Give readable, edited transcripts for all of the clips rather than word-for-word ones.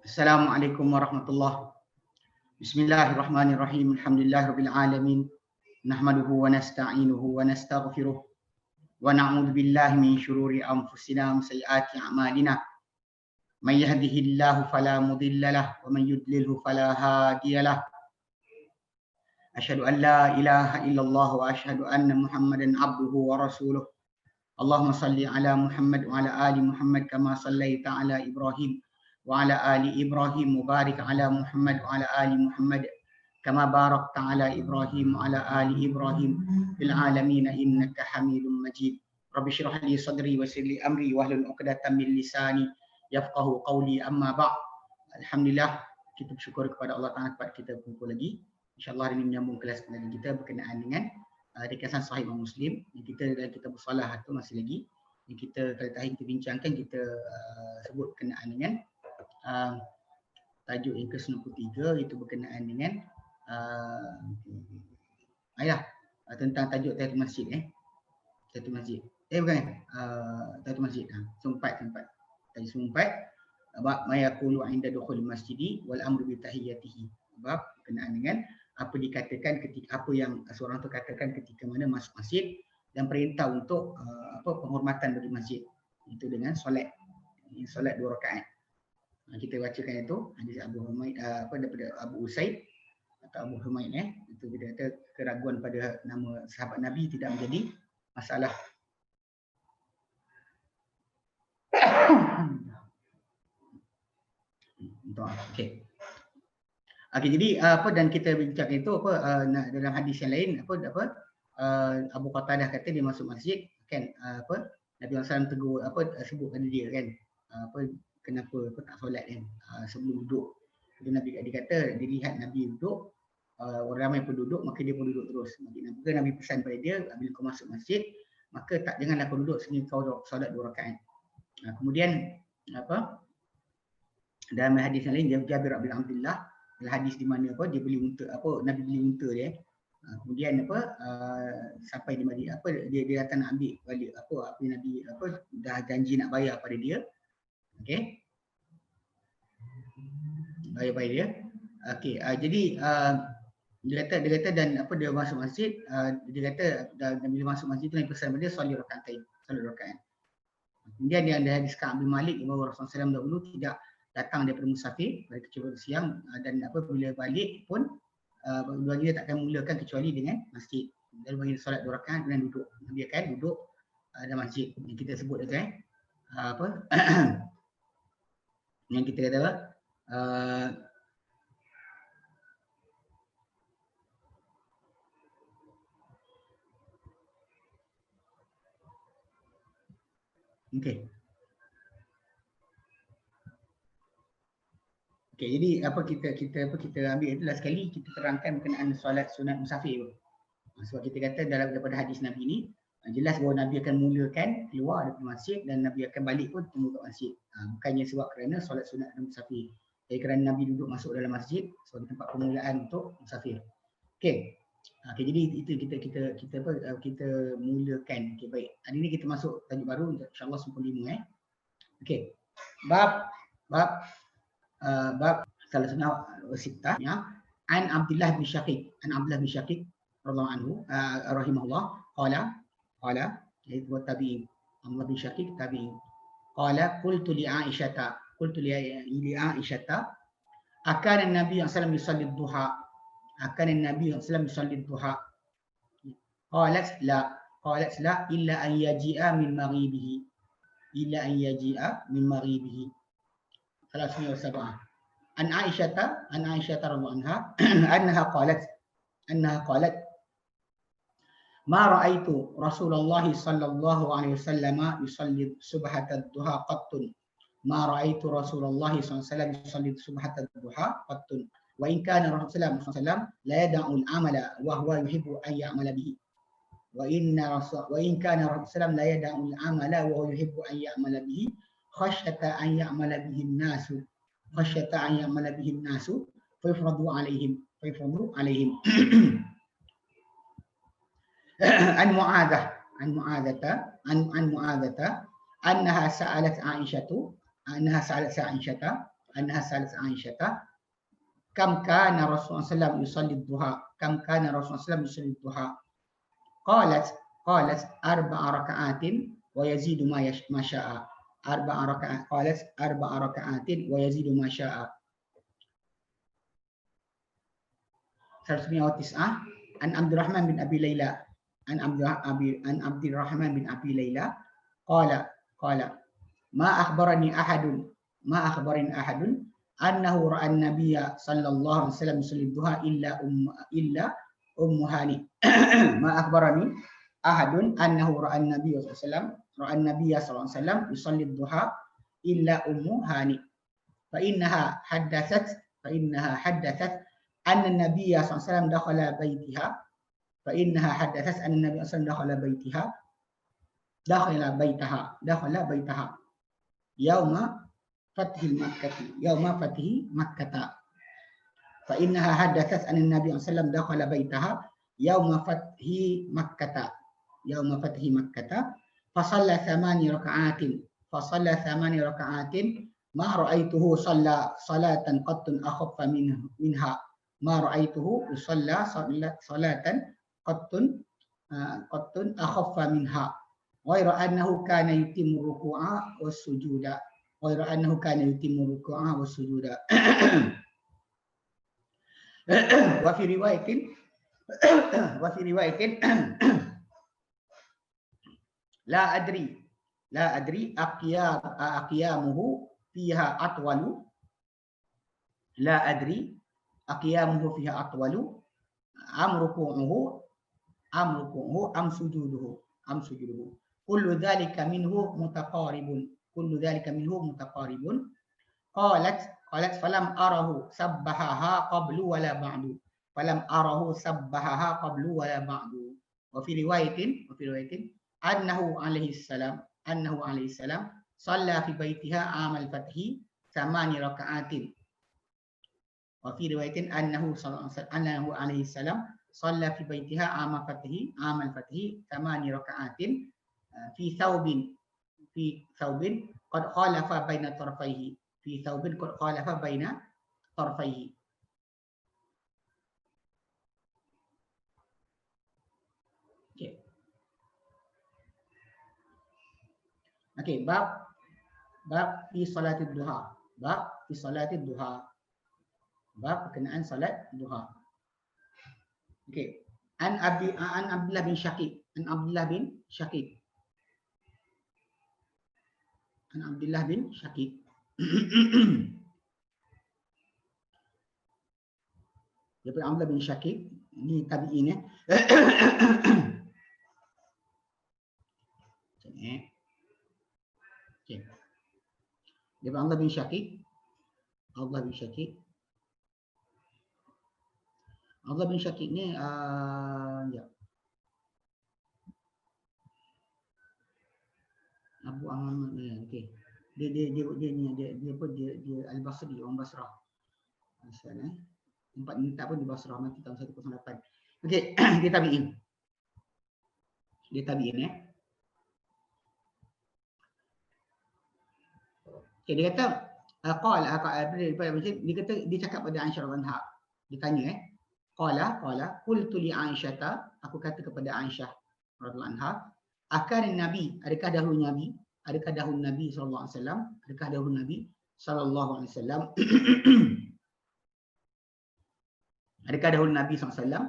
Assalamualaikum warahmatullahi. Bismillahirrahmanirrahim. Alhamdulillahirabbil alamin. Nahmaduhu wa nasta'inuhu wa nastaghfiruh wa na'udzu billahi min syururi anfusina wa sayyiati a'malina. May yahdihillahu fala mudilla lahu wa man yudlilhu fala hadiya lahu. Asyhadu an la ilaha illallah wa asyhadu anna Muhammadan abduhu wa rasuluh. Allahumma salli ala Muhammad wa ala ali Muhammad kama sallaita ala Ibrahim wa ala ali Ibrahim mubarik ala Muhammad wa ala ali Muhammad kama barakta ala Ibrahim wa ala ali Ibrahim fil alamin innaka Hamidum Majid. Rabbi shrah li sadri wa yassir li amri wahlul 'uqdatam min lisani yafqahu qawli, amma ba'd. Alhamdulillah, kita bersyukur kepada Allah Taala dapat kita berkumpul lagi. InsyaAllah hari ini menyambung kelas pengajian kita berkenaan dengan ringkasan Sahih Imam Muslim. Kita dalam kitab Salah itu masih lagi yang kita kali terakhir kita bincangkan, kita sebut berkenaan dengan tajuk yang ke-93, itu berkenaan dengan tentang tajuk Tahiyatul Masjid. Tahiyatul Masjid. Tahiyatul Masjid. Sempat. Tadi sempat bab mayaqulu 'inda dukhul masjidi wal amru bi tahiyyatihi. Bab berkenaan dengan apa dikatakan ketika, apa yang seorang tu katakan ketika mana masuk masjid, dan perintah untuk penghormatan bagi masjid, itu dengan solat 2 rakaat. Kita bacakan itu hadis Abu Humaid daripada Abu Usaid atau Abu Humaid, itu dia kata keraguan pada nama sahabat Nabi tidak menjadi masalah. Okey, jadi dan kita bincang itu dalam hadis yang lain Abu Qatadah kata dia masuk masjid kan, Nabi SAW tegur sebut pada dia kan, kenapa tak solat kan sebelum duduk. Jadi Nabi dia kata dia lihat Nabi duduk, orang ramai pun duduk, maka dia pun duduk terus. Maka Nabi pesan pada dia, bila kau masuk masjid maka janganlah kau duduk sehingga kau solat 2 rakaat. Kemudian dalam hadis yang lain Jabir bin Abdullah, hadis di mana dia beli unta, Nabi beli unta dia. Kemudian sampai di Madinah, dia datang nak ambil balik apa Nabi dah janji nak bayar pada dia. Okey, bayar pada dia. Okey, jadi dia kata dan dia masuk masjid, dia kata bila masuk masjid tu Nabi pesan pada dia solat rakaat. Kemudian dia ada hadis Ka'ab bin Malik bahawa Rasulullah SAW dahulu tidak datang daripada musafir pada kecuali siang, dan bila balik pun dua dia tak akan mulakan kecuali dengan masjid. Dan bagi solat 2 rakaat dan duduk, dia akan duduk dalam masjid yang kita sebut tu yang kita kata okey. Okey, jadi kita ambil itulah sekali kita terangkan berkenaan solat sunat musafir. Sebab kita kata daripada hadis Nabi ni jelas bahawa Nabi akan mulakan keluar daripada masjid dan Nabi akan balik pun tunggu kat masjid. Bukannya sebab kerana solat sunat musafir, tapi kerana Nabi duduk masuk dalam masjid sebagai tempat permulaan untuk musafir. Okey. Jadi itu kita mulakan. Okey, baik. Hari ni kita masuk tajuk baru, insya-Allah 95. Okey. Bab salah satu sitah ya, an Abdullah bin Syaqiq radhiyallahu anhu rahimahullah qala itu tabi'in. Abdullah bin Syaqiq tabi'in. Qala qultu li Aisyah akan Nabi sallallahu alaihi wasallam yusalli duha. Qalat la illa an yaji'a min maghribihi. Salah sab'ah. An Aisyah radhiyallahu anha annaha qalat ma ra'aitu Rasulullah sallallahu alaihi wasallam yusalli subhatal duha qattun. Ma ra'aitu Rasulullah sallallahu alaihi wasallam yusalli subhatal duha qattun. Wa in kana Rasulullah sallallahu alaihi wasallam la yad'u al-amala wa huwa yuhibbu an ya'mala bihi. Wa in kana Rasulullah la yad'u al-amala wa huwa yuhibbu an ya'mala bihi khasyata an ya'mala bihi an-nasu fa yufradu alaihim an mu'adzata annaha sa'alat Aisyah annaha salat Aisyah kam kana Rasulullah sallallahu yusalli duha kam kana Rasulullah sallallahu yusalli duha qalat arba'a raka'atin wa yazidu ma sya'a arba'a raka'atin wa yazidu ma sya'a 109 an Abdurrahman bin Abi Laila an Abdurrahman bin Abi Laila qala ma akhbarani ahadun annahu ra'a an-nabiyya sallallahu alaihi wasallam yusalli duha illa ummu hani ma akhbarani ahadun annahu ra'a an-nabiyya sallallahu alaihi wasallam yusalli duha illa ummu hani fa innaha haddathat anna an-nabiyya sallallahu alaihi wasallam dakhala baitiha dakhala baitaha yauma fathi makkah fa innaha haddathat anna an-nabiy sallallahu alaihi wasallam dakhala baitaha yauma fathi makkah fa shalla 8 raka'atin ma ra'aituhu shalla salatan qattun akhaffa minha ma ra'aituhu yusalla salatan qattun akhaffa minha ghayra annahu kana yutimmu ruku'a was sujuda wa fi riwayatin la adri aqiyamuhu fiha atwalu amruku'uhu am sujuduhu kullu dhalika minhu mutaqaribun qalat falam arahu sabbahaha qablu wala ba'du wa fi riwayatin annahu alaihi salam shalla fi baitiha amal fathi 8 raka'atin wa fi riwayatin annahu alaihi salam shalla fi baitiha amal fathi 8 raka'atin fi thawbin qad khalafa baina tarfaihi Okey, bab fi salatid duha. Bab berkenaan salat duha. Okey. An Abdullah bin Syakib. Daripada Abdullah bin Syakib, ni tabi'in ya. Okay. Daripada Abdullah bin Syakib. Abdullah bin Syakib ni Abu Ahmad ni, okey. Dia Al-Basri, orang Basrah. Asal tempat ni tak pun di Basrah, mati tahun 108. Okey, dia tabi'in ya. Okey, dia kata dia cakap pada Aisyah radhiyallahu anha. Dia tanya qultu li Aisyah, aku kata kepada Aisyah radhiyallahu anha, akan Nabi, adakah dahulu Nabi sallallahu alaihi wasallam adakah dahulu Nabi SAW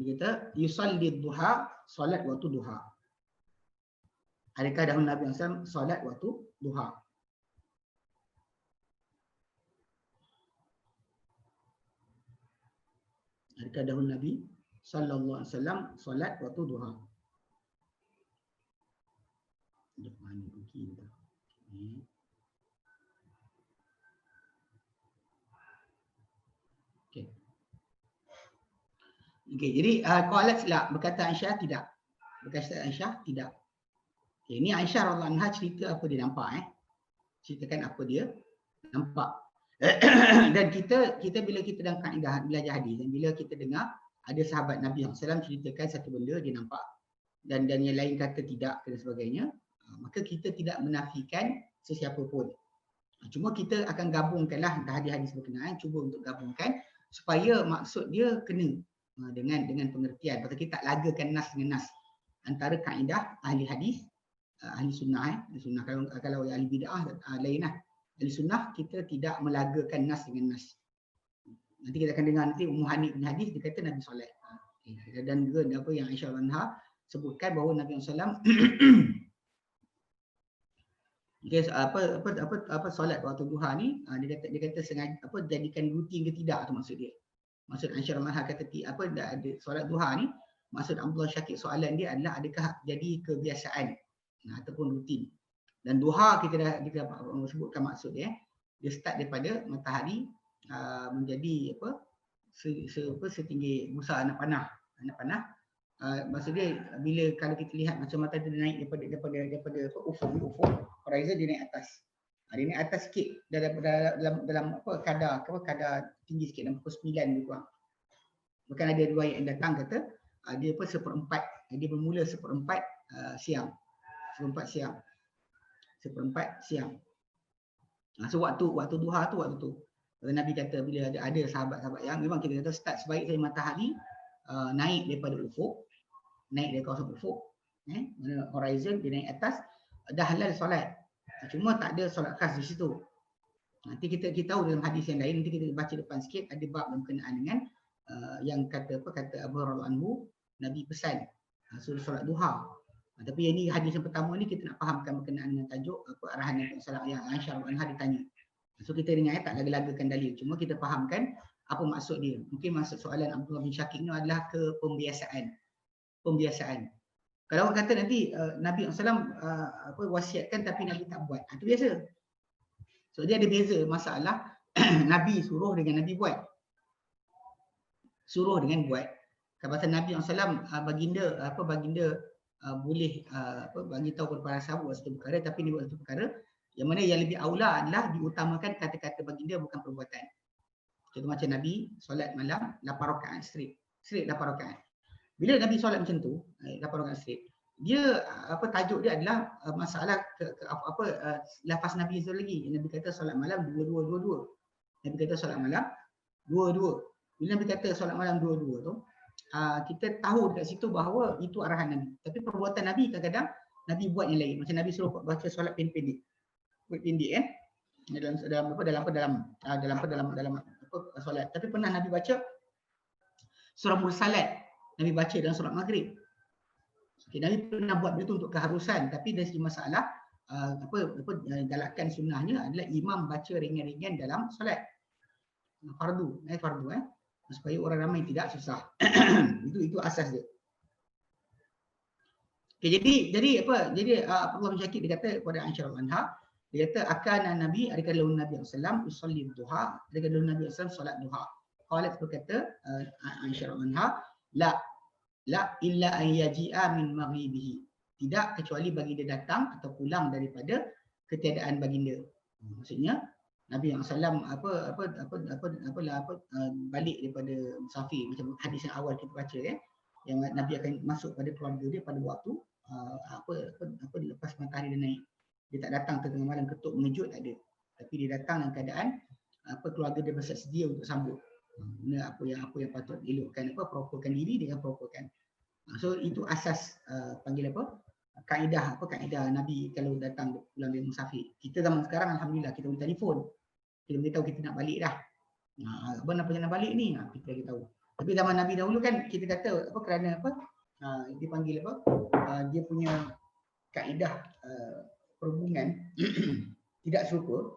dia kata yusalli duha, solat waktu duha. Adakah dahulu Nabi SAW solat waktu duha? Adakah dahulu Nabi sallallahu alaihi wasallam solat waktu duha? Mana pergi tu? Okey, jadi qalat la, berkata Aisyah tidak. Okey, ni Aisyah radhiyallahu anha cerita apa dia nampak ceritakan apa dia nampak. Dan kita bila kita dalam kaedah belajar hadis, dan bila kita dengar ada sahabat Nabi SAW ceritakan satu benda dia nampak dan yang lain kata tidak dan sebagainya, maka kita tidak menafikan sesiapa pun. Cuma kita akan gabungkanlah hadis-hadis berkenaan, cuba untuk gabungkan supaya maksud dia kena dengan pengertian. Pasal kita tak lagakan nas dengan nas. Antara kaedah ahli hadis, ahli sunnah, ahli sunnah kalau ahli bid'ah lain lah. Ahli sunnah kita tidak melagakan nas dengan nas. Nanti kita akan dengar nanti Ummu Hani bin hadis dia kata Nabi solat. Dan juga apa yang Aisyah anha sebutkan bahawa Nabi SAW dia solat waktu duha ni dia kata sengaja jadikan rutin ke tidak tu maksud dia. Maksud Aisyah anha kata ada solat duha ni, maksud Abdullah Syakir soalan dia adalah adakah jadi kebiasaan ataupun rutin. Dan duha kita dah sebutkan maksud dia start daripada matahari menjadi setinggi busa anak panah. Maksud dia bila kalau kita lihat macam matahari dia naik daripada ufuk horizon, dia naik atas. Dia naik atas sikit dalam kadar tinggi sikit, dalam pukul 9 lebih kurang. Bahkan ada riwayat yang datang kata dia seperempat, dia bermula seperempat siang. So waktu duha tu waktu tu. Nabi kata bila ada sahabat-sahabat yang memang kita kata start sebaik saya matahari naik daripada ufuk, naik dari kawasan ufuk, horizon dia naik atas, dah halal solat. Cuma tak ada solat khas di situ. Nanti kita tahu dalam hadis yang lain, nanti kita baca depan sikit ada bab berkenaan dengan yang kata Abu Hurairah anhu, Nabi pesan suruh solat duha. Tapi yang ni hadis yang pertama ni kita nak fahamkan berkenaan dengan tajuk arahan Nabi sallallahu yang Aisyah anha ditanya. So kita dengar tak laga-lagakan dalil, cuma kita fahamkan apa maksud dia. Mungkin maksud soalan Abdullah bin Syakir ni adalah pembiasaan. Kalau orang kata nanti Nabi SAW wasiatkan tapi Nabi tak buat, itu biasa. So dia ada beza masalah Nabi suruh dengan Nabi buat. Suruh dengan buat. Kata Nabi SAW baginda boleh bagi tahu kepada para sahabat buat satu perkara, tapi dia buat satu perkara yang mana yang lebih aula adalah diutamakan kata-kata baginda bukan perbuatan. Contoh macam Nabi solat malam 8 rakaat straight 8 rakaat. Bila Nabi solat macam tu 8 rakaat straight, dia tajuk dia adalah masalah lafaz Nabi itu lagi. Nabi kata solat malam 22. Nabi kata solat malam 22. Bila Nabi kata solat malam 22 tu, kita tahu dekat situ bahawa itu arahan Nabi. Tapi perbuatan Nabi kadang-kadang Nabi buat yang lain. Macam Nabi suruh baca solat pendek kan? Dalam solat. Tapi pernah Nabi baca surah Mursalat. Nabi baca dalam solat Maghrib. Okay, Nabi pernah buat itu untuk keharusan, tapi dari segi masalah galakan sunnahnya adalah imam baca ringan-ringan dalam solat. Fardu. Supaya orang ramai tidak susah. itu asas dia. Okay, jadi Abdullah bin Syakir dia kata kepada Aisyah anha, dia kata akan Nabi lalu Nabi sallallahu usolli duha, lalu Nabi sallallahu solat duha. Qalat berkata Aisyah anha, la illa an yaji'a min maghribihi. Tidak kecuali baginda datang atau pulang daripada ketiadaan baginda. Maksudnya Nabi SAW balik daripada musafir, macam hadis yang awal kita baca kan, yang Nabi akan masuk pada keluarga dia pada waktu lepas matahari dia naik. Dia tak datang tengah malam ketuk mengejut, tak ada. Tapi dia datang dalam keadaan keluarga dia bersedia untuk sambut. Apa yang patut elokkan, properkan diri dengan properkan. So itu asas panggil kaedah Nabi kalau datang pulang dari musafir. Kita zaman sekarang alhamdulillah kita boleh telefon. Kita boleh tahu kita nak balik dah. Abang apa nak balik ni? Kita boleh tahu. Tapi zaman Nabi dahulu kan kita kata kerana dia panggil dia punya kaedah perhubungan tidak serupa.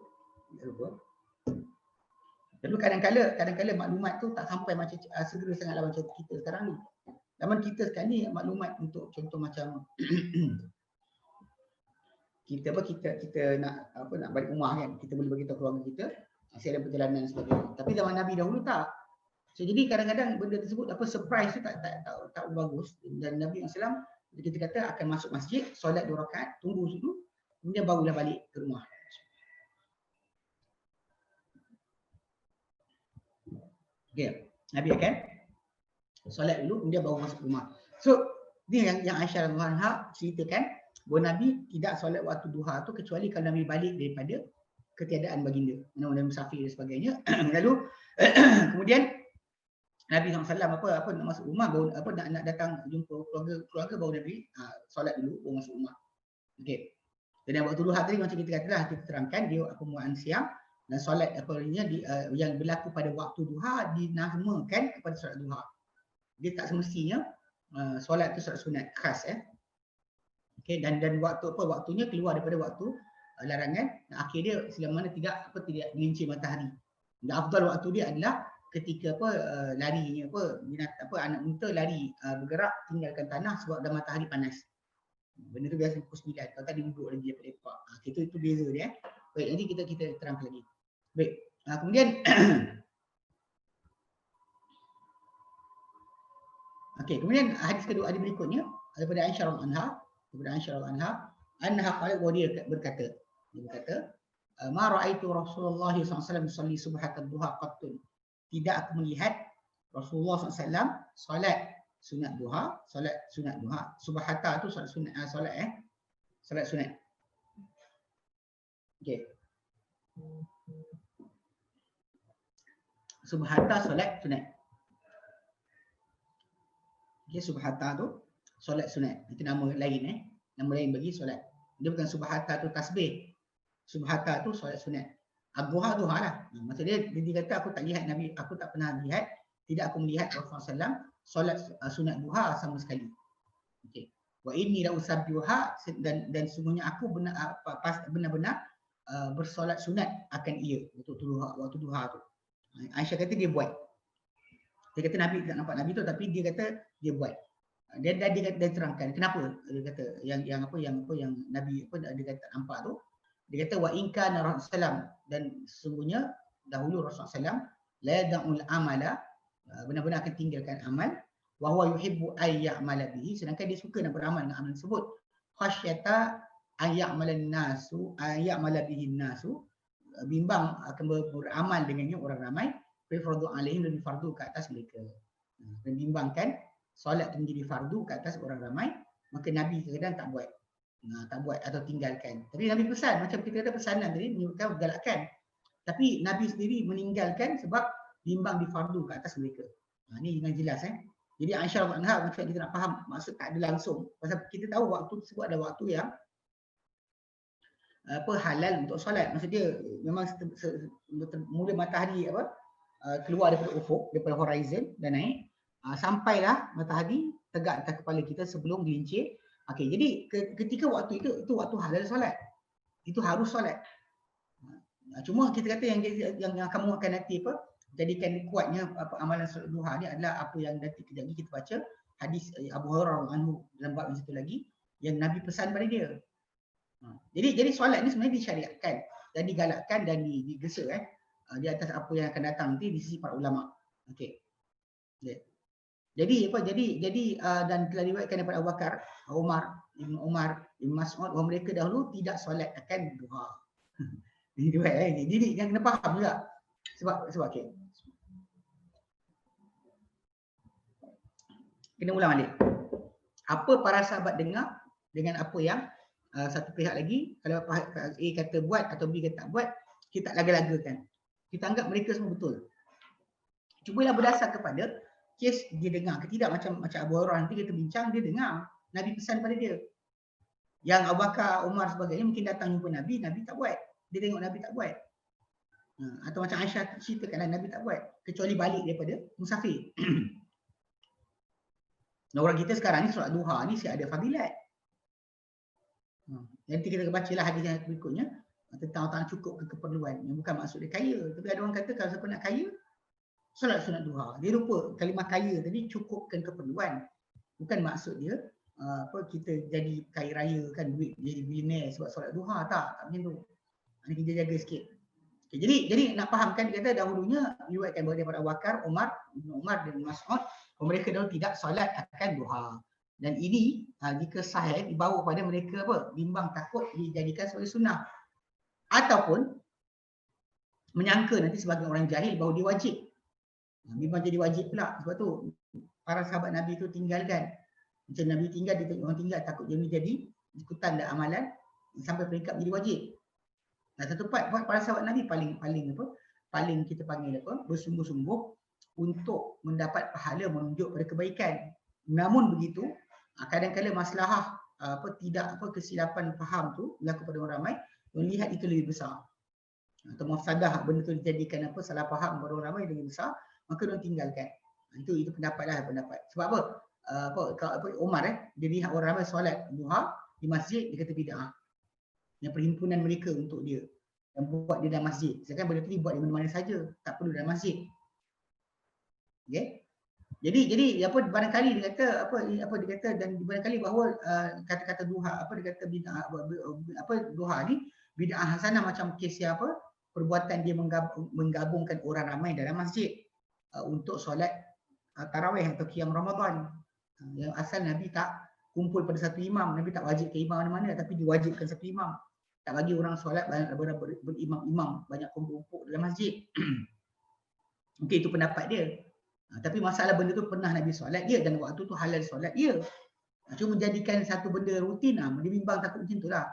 Tapi kadang-kadang maklumat tu tak sampai macam segera sangatlah macam kita sekarang ni. Zaman kita sekarang ni maklumat untuk contoh macam kita nak balik rumah kan, kita boleh bagi tahu keluarga kita masih ada perjalanan dan sebagainya. Tapi zaman Nabi dahulu tak. So jadi kadang-kadang benda tersebut surprise tu tak bagus. Dan Nabi SAW kita kata akan masuk masjid, solat 2 rakaat, tunggu situ, kemudian barulah balik ke rumah. Okay. Nabi akan solat dulu, kemudian baru masuk rumah. So ni yang Aisyah anha ceritakan bahawa Nabi tidak solat waktu duha tu kecuali kalau Nabi balik daripada ketiadaan baginda, mana musafir dan sebagainya. Lalu kemudian Nabi SAW apa nak masuk rumah baru apa nak datang jumpa keluarga baru Nabi solat dulu baru masuk rumah. Okey. Dan waktu duha tadi macam kita katalah, kita terangkan dia permulaan siang dan solat yang berlaku pada waktu duha dinamakan kepada solat duha. Dia tak semestinya solat tu solat sunat khas Okey, dan waktunya keluar daripada waktu larangan. Akhir dia selama mana tidak gelincir matahari. Dan afdal waktu dia adalah ketika larinya anak unta lari bergerak tinggalkan tanah sebab dah matahari panas. Benda tu biasa pukul 9. Kalau tak dia duduk lagi lepak. Itu beza dia. Baik, nanti kita terangkan lagi. Baik. Kemudian okey, kemudian hadis kedua hadis berikutnya daripada Aisyah radhiyallahu anha qalat wa dia berkata ma ra'aitu Rasulullah sallallahu alaihi wasallam yusalli subhatal duha qattun. Tidak aku melihat Rasulullah SAW solat sunat duha. Subhata tu solat sunat, solat sunat. Okey. Subhata solat sunat. Okey, subhata tu solat sunat. Itu nama lain Nama lain bagi solat. Dia bukan subhata tu tasbih. Subhata tu solat sunat. Duha lah. Maksudnya dia kata aku tak pernah lihat, tidak aku melihat Rasulullah SAW solat sunat duha sama sekali. Okey. Wa inni la usabbiha dan sungguhnya aku benar-benar bersolat sunat akan ia waktu duha tu. Aisyah kata dia buat. Dia kata Nabi tak nampak Nabi tu, tapi dia kata dia buat. Dia terangkan kenapa. Dia kata yang Nabi dia kata nampak tu. Dia kata wa in kana Rasulullah dan sesungguhnya dahulu Rasulullah SAW la yad'ul amala, benar-benar akan tinggalkan amal, wa huwa yuhibbu ay ya'mala bihi, sedangkan dia suka nak beramal dengan amal tersebut, khasyata ay ya'mala bihi nasu, bimbang akan beramal dengannya orang ramai, fardu alaihim, dan fardu ke atas mereka. Dan bimbangkan solat itu menjadi fardu ke atas orang ramai, maka Nabi kadang-kadang tak buat atau tinggalkan. Tapi Nabi pesan, macam kita kata pesanan tadi menunjukkan galakkan. Tapi Nabi sendiri meninggalkan sebab bimbang di fardu ke atas mereka. Ini dengan jelas Jadi Aisyah radhiyallahu anha, kita nak faham maksud tak ada langsung. Pasal kita tahu waktu tersebut ada waktu yang halal untuk solat. Maksud dia memang mula matahari keluar daripada ufuk, daripada horizon dan naik, sampailah matahari tegak atas kepala kita sebelum gelincir. Okey, jadi ketika waktu itu waktu halal solat. Itu harus solat. Cuma kita kata yang kamu akan nanti jadikan kuatnya amalan solat duha ni adalah apa yang nanti kejap lagi kita baca hadis Abu Hurairah anhu dalam bab yang satu lagi yang Nabi pesan pada dia. Jadi solat ni sebenarnya disyariatkan dan digalakkan dan digesa di atas apa yang akan datang nanti di sisi para ulama. Okey. Jadi dan telah diriwayatkan daripada Abu Bakar, Umar, Ibn Mas'ud bahawa mereka dahulu tidak solat akan duha. Ini riwayat ini. Jadi yang kena faham juga. Sebab okey. Kena ulang balik. Apa para sahabat dengar dengan apa yang satu pihak lagi, kalau A kata buat atau B kata tak buat, kita tak laga-lagakan. Kita anggap mereka semua betul. Cubalah berdasar kepada kes dia dengar ke tidak, macam Abu Hurairah nanti kita bincang, dia dengar Nabi pesan pada dia. Yang Abu Bakar, Umar sebagainya mungkin datang jumpa Nabi tak buat. Dia tengok Nabi tak buat. Atau macam Aisyah ceritakanlah Nabi tak buat kecuali balik daripada musafir. Nah, orang kita sekarang ni solat duha ni ada fadilat. Nanti kita bacalah hadis yang berikutnya tentang orang cukup keperluan, yang bukan maksud dia kaya. Tapi ada orang kata kalau siapa nak kaya solat sunat duha. Dia lupa kalimah kaya tadi cukupkan keperluan. Bukan maksud dia kita jadi kaya raya kan, duit jadi billionaire sebab solat duha, tak macam tu. Ini kita jaga sikit. Okay, jadi nak fahamkan, dia kata dahulunya diriwayatkan daripada Abu Bakar, Umar dan Mas'ud, mereka dahulu tidak solat akan duha. Dan ini jika sahih dibawa pada mereka bimbang takut dijadikan sebagai sunnah ataupun menyangka nanti sebagai orang jahil bahawa dia wajib. Bimbang jadi wajib pula. Sebab tu para sahabat Nabi tu tinggalkan. Macam Nabi tinggal, dia tengok orang tinggal, takut dia menjadi ikutan dan amalan sampai peringkat menjadi wajib. Satu para sahabat Nabi paling kita panggil bersungguh-sungguh untuk mendapat pahala menunjuk pada kebaikan. Namun begitu, kadang-kadang maslahah kesilapan faham tu berlaku pada orang ramai, melihat itu lebih besar. Atau mafsadah benda tu dijadikan salah faham pada orang ramai lebih besar, maka dia tinggalkan. Itu pendapat. Sebab Umar dia lihat orang ramai solat duha di masjid, dia kata bid'ah. Yang perhimpunan mereka untuk dia yang buat dia dalam masjid. Sedangkan benda tu dibuat di mana-mana saja, tak perlu dalam masjid. Okey. Jadi barangkali dia kata dan barangkali bahawa kata-kata duha dia kata bid'ah duha ni bid'ah hasanah macam kes perbuatan dia menggabungkan orang ramai dalam masjid untuk solat tarawih atau qiyam Ramadan. Yang asal Nabi tak kumpul pada satu imam, Nabi tak wajibkan imam mana-mana, tapi diwajibkan satu imam. Tak bagi orang solat berimam-imam, banyak kumpul-kumpul dalam masjid. Mungkin itu pendapat dia. Tapi masalah benda tu pernah Nabi solat dia dan waktu tu halal solat dia. Cuma menjadikan satu benda rutin, dia bimbang takut macam tu lah.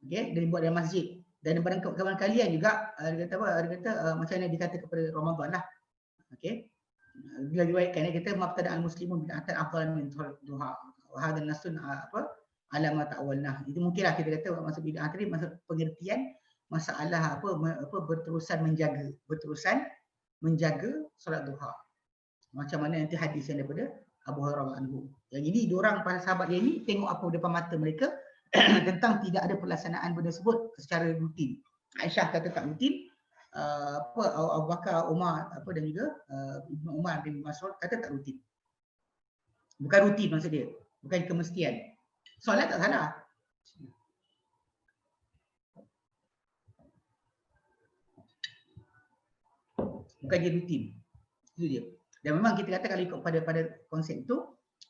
Okay? Dan buat dalam masjid. Dan kawan kalian juga, dia kata macam mana dikata kepada Ramadan lah. Okay? Bila riwayatkan, dia kata mabtada al-muslimun bid'atan afdal min duha. Wa hadha nasun alamat awalna. Itu mungkinlah kita kata maksud bid'ah tadi maksud pengertian masalah berterusan menjaga solat duha. Macam mana nanti hadis yang daripada Abu Hurairah anhu. Yang ini diorang para sahabat dia ni tengok apa depan mata mereka tentang tidak ada pelaksanaan benda tersebut secara rutin. Aisyah kata tak rutin, Abu Bakar, Umar dan juga Ibnu Umar bin Mas'ud kata tak rutin. Bukan rutin maksud dia, bukan kemestian. Solat tak salah. Bukan dia rutin. Itu dia. Dan memang kita kata kalau ikut pada konsep itu,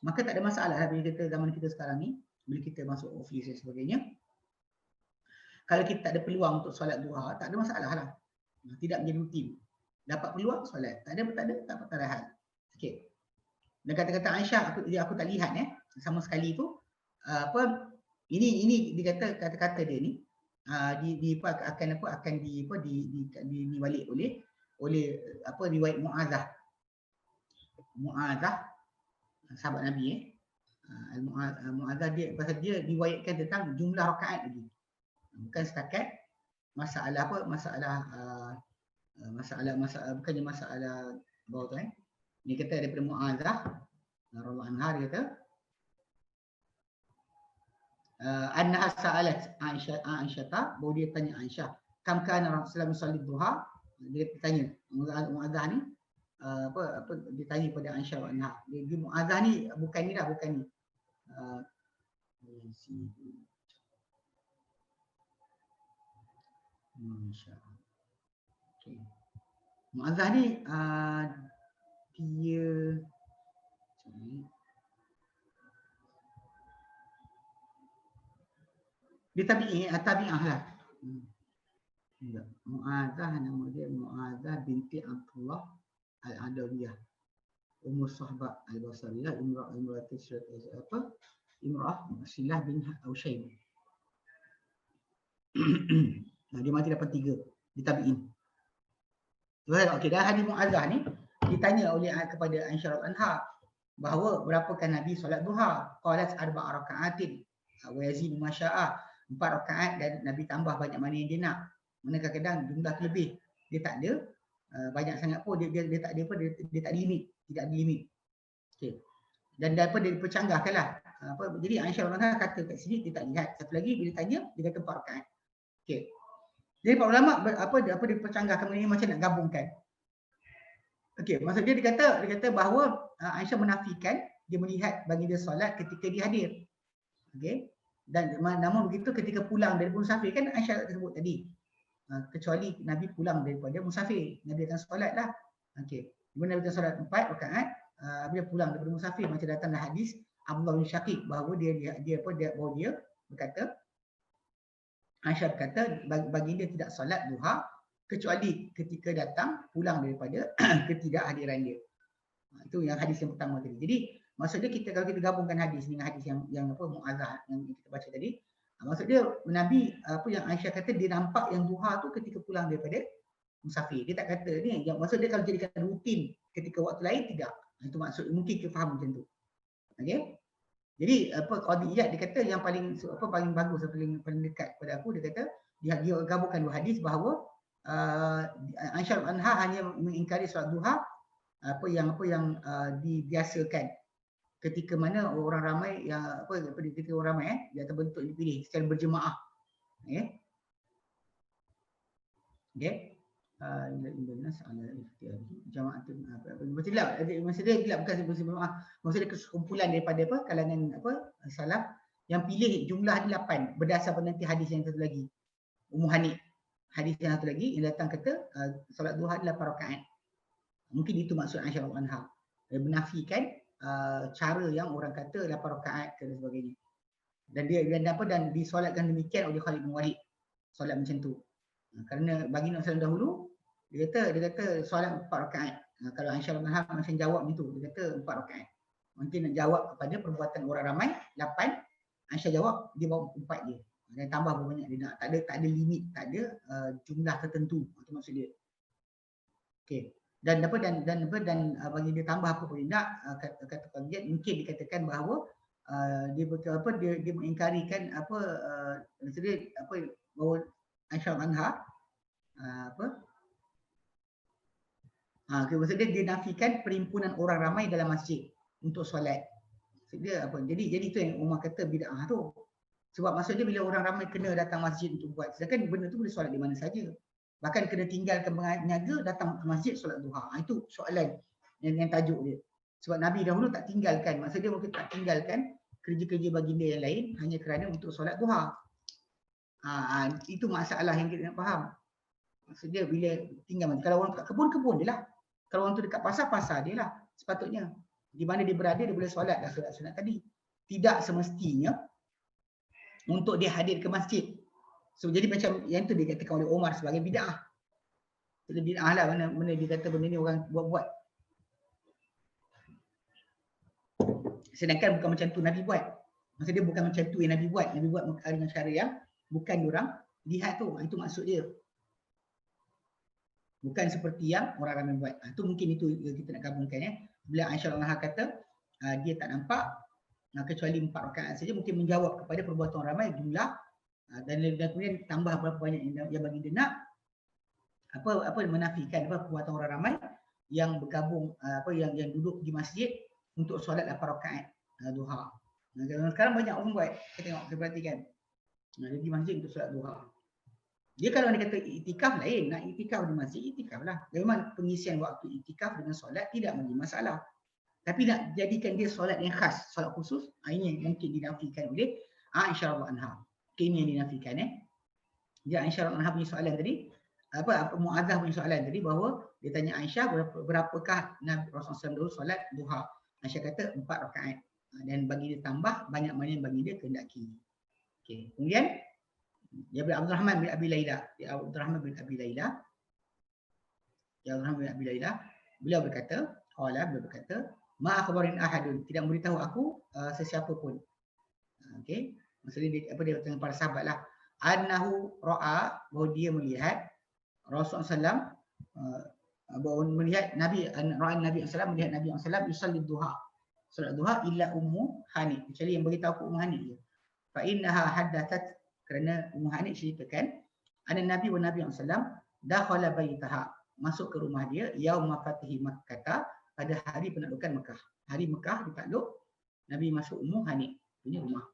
maka tak ada masalah bila kita zaman kita sekarang ni, bila kita masuk office dan sebagainya. Kalau kita tak ada peluang untuk solat duha, tak ada masalah lah. Tidak menjadi rutin. Dapat peluang solat, tak ada tak patah hal. Okey. Dan kata-kata Aisyah aku tak lihat sama sekali tu ini dikata kata-kata dia ni akan dibalik oleh riwayat Mu'adzah sahabat Nabi Mu'adzah dia pasal dia riwayatkan tentang jumlah rakaat lagi, bukan setakat masalah bukannya masalah bawah tu dia kata daripada Mu'adzah radhiyallahu anha, dia kata annaha sa'alat Aisyah bahawa dia tanya Aisyah kam kana Rasulullah yusalli duha. Dia tanya Mu'adzah ni dia tanya pada Aisyah anha. Dia Mu'adzah ni bukan ni. Okay. Mu'adzah ni dia tabi'ah lah. Mu'adzah nama dia Mu'adzah binti Abdullah Al-Adawiyah, Ummu Sahbah Al-Basriyah, Imrah Silah bin Aushaim. Dia mati dapat 3 di tabi'in. Okey, dah hadis Mu'adzah ni ditanya oleh kepada Aisyah anha bahawa berapakah Nabi solat duha? Qalat 4 rakaatin wa yazid ma syaa. 4 rakaat dan Nabi tambah banyak mana yang dia nak. Mana kadang-kadang jumlah lebih. Dia tak ada banyak sangat pun dia tak ada dia tak ada limit, tidak ada limit. Okey. Dan daripada dia percanggahkanlah. Jadi Aisyah anha kata kat sini dia tak lihat. Satu lagi bila tanya dia kata 4 rakaat. Okey. Jadi para ulama dia percanggahkan ini macam nak gabungkan. Okey, maksud dia kata bahawa Aisyah menafikan dia melihat bagi dia solat ketika dia hadir. Okey. Dan namun begitu ketika pulang dari musafir kan Aisyah tersebut tadi. Kecuali Nabi pulang daripada musafir, Nabi akan solatlah. Okey. Nabi akan solat 4 rakaat bila pulang daripada musafir, macam datanglah hadis Abdullah bin Syaqiq bahawa dia berkata Aisyah berkata bagi dia tidak solat duha kecuali ketika datang pulang daripada ketidakhadiran dia. Itu yang hadis yang pertama tadi. Jadi maksudnya kalau kita gabungkan hadis dengan hadis yang Mu'adzah yang kita baca tadi, Maksud dia Nabi apa yang Aisyah kata dia nampak yang duha tu ketika pulang daripada musafir. Dia tak kata ni yang maksud dia kalau jadikan rutin ketika waktu lain tidak. Itu maksud mungkin kita faham macam tu. Okey. Jadi apa Qadi Iyad dia kata yang paling bagus paling dekat kepada aku dia kata dia gabungkan dua hadis bahawa Aisyah anha hanya mengingkari solat duha apa yang dibiasakan ketika mana orang ramai yang ketika orang ramai dia terbentuk dipilih secara berjemaah. Okey. Okey. Nas ala iftiyari jama'atun maksudnya tidak bukan berjemaah, maksudnya kekumpulan daripada kalangan salaf yang pilih jumlah 8 berdasarkan nanti hadis yang satu lagi. Ummu Hani. Hadis yang satu lagi yang datang kata solat duha 8 rakaat. Mungkin itu maksud Aisyah anha. Menafikan cara yang orang kata 8 rakaat dan sebagainya. Dan disolatkan demikian oleh Khalid bin Walid. Solat macam tu. Kerana bagi Nabi SAW dahulu dia kata solat 4 rakaat. Kalau Aisyah anha macam jawab gitu, dia kata 4 rakaat. Mungkin nak jawab kepada perbuatan orang ramai 8, Aisyah jawab dia bawa 4 je. Dan tambah berapa banyak dia nak. Tak ada limit, tak ada jumlah tertentu. Itu maksud dia. Okey. Dan bagi dia tambah apa pun dia nak, kata kajian mungkin dikatakan bahawa dia mengingkarikan maksudnya bahawa Aisyah anha maksudnya dia nafikan perhimpunan orang ramai dalam masjid untuk solat. Maksudnya apa? Jadi itu yang Umar kata bid'ah tu. Sebab maksudnya bila orang ramai kena datang masjid untuk buat, sedangkan benda tu boleh solat di mana saja. Bahkan kena tinggalkan berniaga datang ke masjid solat duha. Itu soalan yang tajuk dia. Sebab Nabi dahulu tak tinggalkan, maksudnya mungkin tak tinggalkan kerja-kerja baginda yang lain hanya kerana untuk solat duha. Itu masalah yang kita nak faham. Maksudnya bila tinggal, kalau orang kat kebun dia lah. Kalau orang tu dekat pasar dia lah. Sepatutnya di mana dia berada dia boleh solat dah solat tadi. Tidak semestinya untuk dia hadir ke masjid. So jadi macam yang tu dikatakan oleh Omar sebagai bid'ah. Itu bid'ah lah mana dia kata benda ni orang buat-buat. Sedangkan bukan macam tu Nabi buat. Maksudnya dia bukan macam tu yang Nabi buat. Nabi buat dengan cara yang bukan diorang lihat tu. Itu maksud dia. Bukan seperti yang orang ramai buat. Itu mungkin itu kita nak gabungkan ya. Bila Aisyah anha kata dia tak nampak kecuali 4 rakaat saja, mungkin menjawab kepada perbuatan orang ramai jumlah dan kemudian tambah berapa banyak yang bagi dia nak menafikan perbuatan orang ramai yang bergabung yang duduk di masjid untuk solat 8 rakaat duha. Sekarang banyak orang buat. Kita perhatikan. Dia di masjid untuk solat duha. Dia kalau dia kata iktikaf lain, nak iktikaf di masjid, iktikaf lah. Memang pengisian waktu iktikaf dengan solat tidak menjadi masalah. Tapi nak jadikan dia solat yang khas, solat khusus, ini mungkin dinafikan oleh Aisyah anha. Ini yang dinafikan Dia Aisyah anha punya soalan tadi, Muazzah punya soalan tadi bahawa dia tanya Aisyah berapakah Nabi Rasulullah SAW solat duha. Aisyah kata 4 rakaat. Dan bagi dia tambah banyak mana yang bagi dia kehendaki. Okey. Kemudian dia Abdurrahman bin Abi Laila. Beliau berkata, ma akhbarin ahadun, tidak memberitahu aku sesiapa pun. Okey. Maksudnya dia dengan para sahabat lah. Annahu ra'a, bahawa dia melihat Rasulullah SAW melihat Nabi SAW melihat Nabi SAW yusalli duha. Solat duha illa Ummu Hani, kecuali yang beritahu aku Ummu Hani je. Fa innaha haddathat, kerana Ummu Hani ceritakan Nabi SAW dakhala baitaha, masuk ke rumah dia yauma fatihi Makkah, pada hari penaklukan Mekah. Hari Mekah ditakluk, Nabi masuk Ummu Hani punya rumah.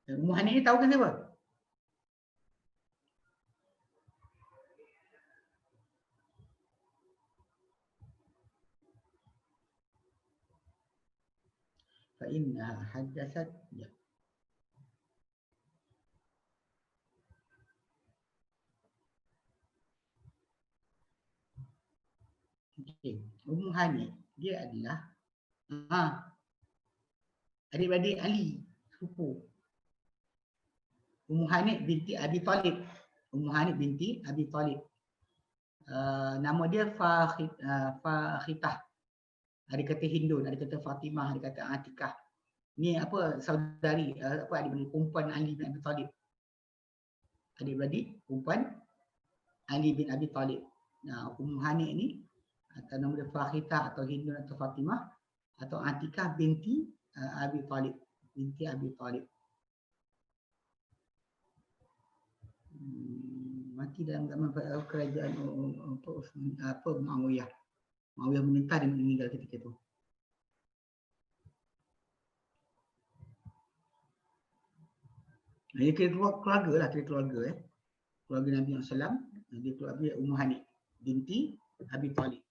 Dan Ummu Hani ni tahu kan siapa? Fa innaha haddathat, ya. Okay. Ummu Hani dia adalah adik-beradik Ali, sepupu. Ummu Hani binti Abi Talib. Nama dia Fakhitah. Ada kata Hindun, ada kata Fatimah, ada kata Atikah. Ni apa saudari apa adik-beradik perempuan Ali bin Abi Talib. Adik-beradik perempuan Ali bin Abi Talib. Nah, Hani ni atau nama dia Fakhita atau Hindun atau Fatimah atau Atikah binti Abi Talib. Binti Abi Talib. Mati dalam zaman kerajaan apa Muawiyah. Muawiyah meminta dia meninggal ketika itu. Dia kira keluarga lah, kira keluarga keluarga Nabi SAW. Dia keluarga Ummu Hani binti Abi Talib.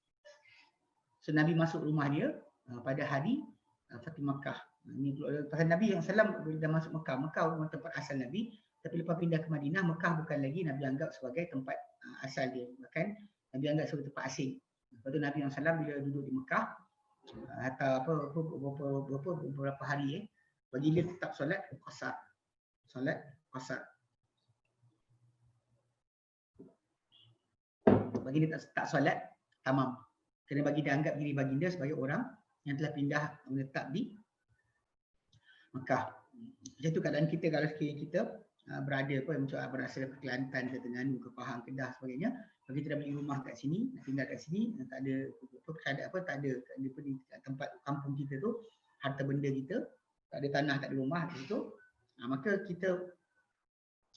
So Nabi masuk rumah dia pada hari Fathu Makkah. Ini pasal Nabi SAW bila dah masuk Makkah. Makkah memang tempat asal Nabi. Tapi lepas pindah ke Madinah, Makkah bukan lagi Nabi anggap sebagai tempat asal dia. Bahkan Nabi anggap sebagai tempat asing. Lepas tu Nabi SAW bila duduk di Makkah atau beberapa hari bagi dia tetap solat qasar. Solat qasar. Bagi dia tak solat tamam. Kerana bagi dia anggap diri baginda sebagai orang yang telah pindah menetap di Makkah. Macam tu keadaan kita kalau sekiranya kita berada macam berasal ke Kelantan ke Terengganu ke Pahang, Kedah sebagainya. Kalau kita dah beli rumah kat sini, nak tinggal kat sini, tak ada di tempat kampung kita tu, harta benda kita, tak ada tanah, tak ada rumah kat situ, maka kita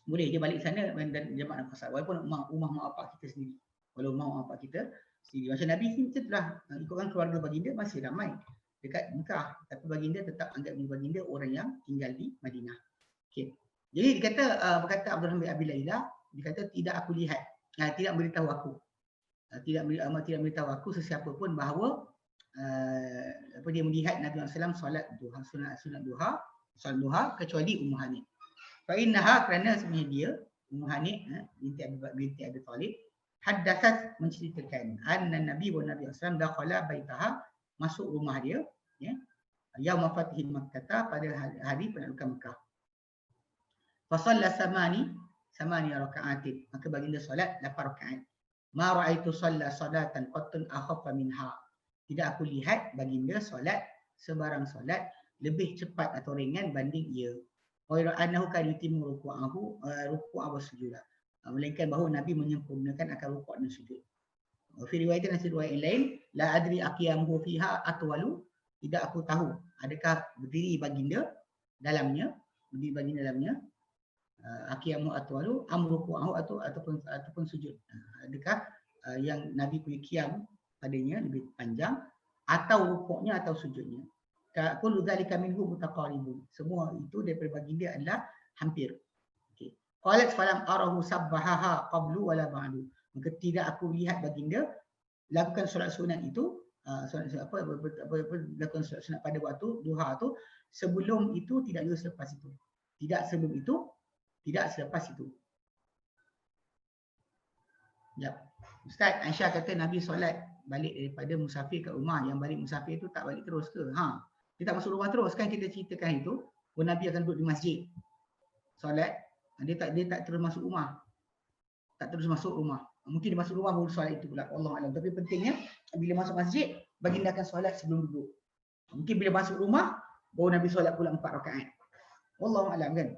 boleh je balik sana dan jemaah qasar walaupun rumah mak bapak kita sendiri. Walau mak bapak kita sendiri. Macam Nabi ni kita telah ikutkan keluarga baginda masih ramai dekat Mekah, tapi baginda tetap anggap diri baginda orang yang tinggal di Madinah. Okey. Jadi dikata berkata Abdul Hamid Abi Laila, dikata tidak aku lihat, tidak beritahu aku. Tidak beritahu aku sesiapa pun bahawa dia melihat Nabi SAW solat duha, sunat duha, solat duha kecuali Ummu Hani. Fa innaha kerana sebenarnya dia Ummu Hani binti Abi Talib haddatsat menceritakan anna Nabi SAW dakhala baitaha, masuk rumah dia yaum fathi Makkah, pada hari penaklukan Makkah. Fa shalla samani raka'atin, maka baginda solat 8 rakaat. Ma ra'aitu shalla salatan qattun akhaffa minha. Tidak aku lihat baginda solat sebarang solat lebih cepat atau ringan banding ia. Wa annahu kan yutimmu ruku'ahu ruku'a wa sujudah. Melainkan bahawa Nabi menyempurnakan akan rukuk dan sujud. Fi riwayat yang lain, la adri aqiyamuhu fiha atwalu, tidak aku tahu adakah berdiri baginda dalamnya, aqiyamu atwalu am ruku'ahu ataupun sujud. Adakah yang Nabi punya qiyam padanya lebih panjang atau rukuknya atau sujudnya. Kullu dzalika minhu mutaqaribun. Semua itu daripada baginda adalah hampir. Okey. Qalat falam arahu sabbahaha qablu wala ba'du. Maka tidak aku lihat baginda lakukan solat sunat itu, lakukan solat sunat pada waktu duha tu sebelum itu, tidak juga selepas itu. Tidak sebelum itu, tidak selepas itu. Ya. Ustaz, Aisyah kata Nabi solat balik daripada musafir ke rumah. Yang balik musafir itu tak balik terus ke? Dia tak masuk rumah terus. Kan kita ceritakan itu, Nabi akan duduk di masjid solat. Dia tak terus masuk rumah. Tak terus masuk rumah. Mungkin dia masuk rumah baru solat itu pula. Allah Alam. Tapi pentingnya bila masuk masjid, baginda akan solat sebelum duduk. Mungkin bila masuk rumah, baru Nabi solat pula 4 rakaat. Allah Alam kan.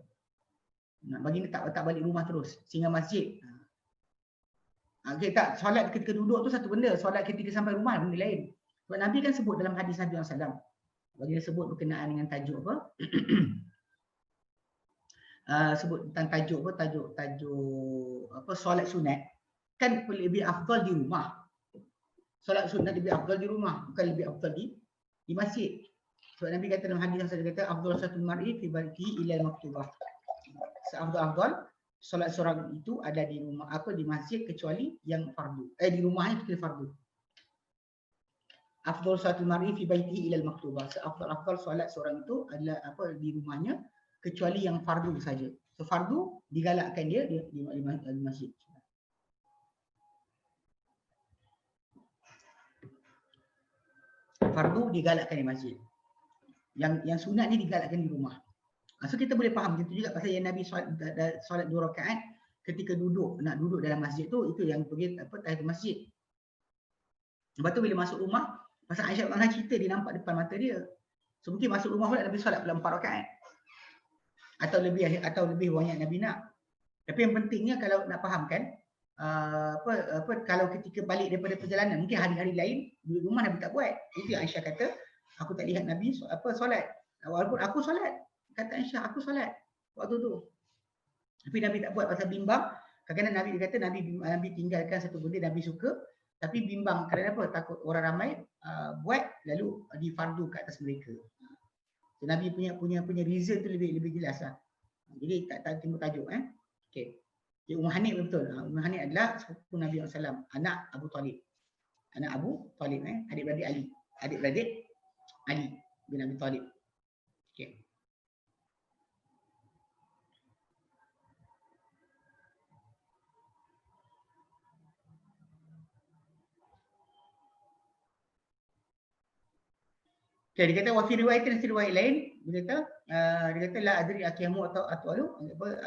Baginda tak balik rumah terus. Sehingga masjid. Okay, tak, solat ketika duduk tu satu benda. Solat ketika sampai rumah benda lain. Sebab Nabi kan sebut dalam hadis Nabi SAW. Baginda sebut berkenaan dengan tajuk apa? Sebut tentang tajuk solat sunat kan lebih afdal di rumah. Solat sunat lebih afdal di rumah, bukan lebih afdal di masjid. Sebab Nabi kata dalam hadis yang saya kata afdal satu mar'i fi baitihi ila al-maktubah. Seafdal solat seorang itu ada di rumah di masjid kecuali yang fardu. Di rumahnya kecuali fardu. Afdal satu mar'i fi baitihi ila al-maktubah. Seafdal solat seorang itu adalah di rumahnya kecuali yang fardu saja. So fardu digalakkan dia di masjid. Fardu digalakkan di masjid. Yang sunat ni digalakkan di rumah. So kita boleh faham macam tu juga pasal yang Nabi solat 2 rakaat ketika nak duduk dalam masjid tu, itu yang pergi tahiyatul masjid. Lepas tu bila masuk rumah, pasal Aisyah cerita dia nampak depan mata dia. So mungkin masuk rumah pula Nabi solat pula 4 rakaat. Atau lebih banyak Nabi nak. Tapi yang pentingnya kalau nak fahamkan kalau ketika balik daripada perjalanan, mungkin hari-hari lain di rumah Nabi tak buat. Itu yang Aisyah kata, aku tak lihat Nabi solat. Walaupun aku solat, kata Aisyah, aku solat waktu tu. Tapi Nabi tak buat pasal bimbang. Kadang-kadang Nabi dia kata Nabi tinggalkan satu benda Nabi suka, tapi bimbang kerana apa? Takut orang ramai buat lalu difardu ke atas mereka. So, Nabi punya reason tu lebih jelas lah. Jadi tak timbul tajuk Okey. Jadi Ummu Hanif betul. Ummu Hanif adalah sepupu Nabi SAW, anak Abu Talib. Anak Abu Talib adik-beradik Ali. Adik-beradik Ali bin Abi Talib. Okey. Okay, dia kata wa fi riwayatin lain dia kata la adri akiyamu atau atwalu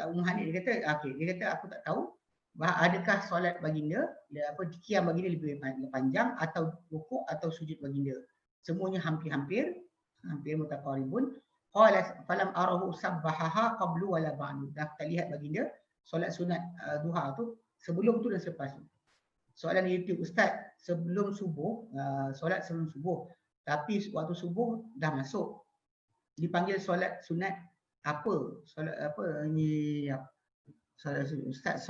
Ummu Hanif dia kata dia kata aku tak tahu adakah solat baginda qiyam baginda lebih panjang atau rukuk atau sujud baginda. Semuanya hampir mutaqaribun. Qala falam arahu sabbahaha qablu wala ba'du. Dah tak lihat baginda solat sunat duha tu sebelum tu dan selepas tu. Soalan YouTube, Ustaz, sebelum subuh solat sebelum subuh tapi waktu subuh dah masuk. Dipanggil solat sunat apa? Solat apa ni? Solat Ustaz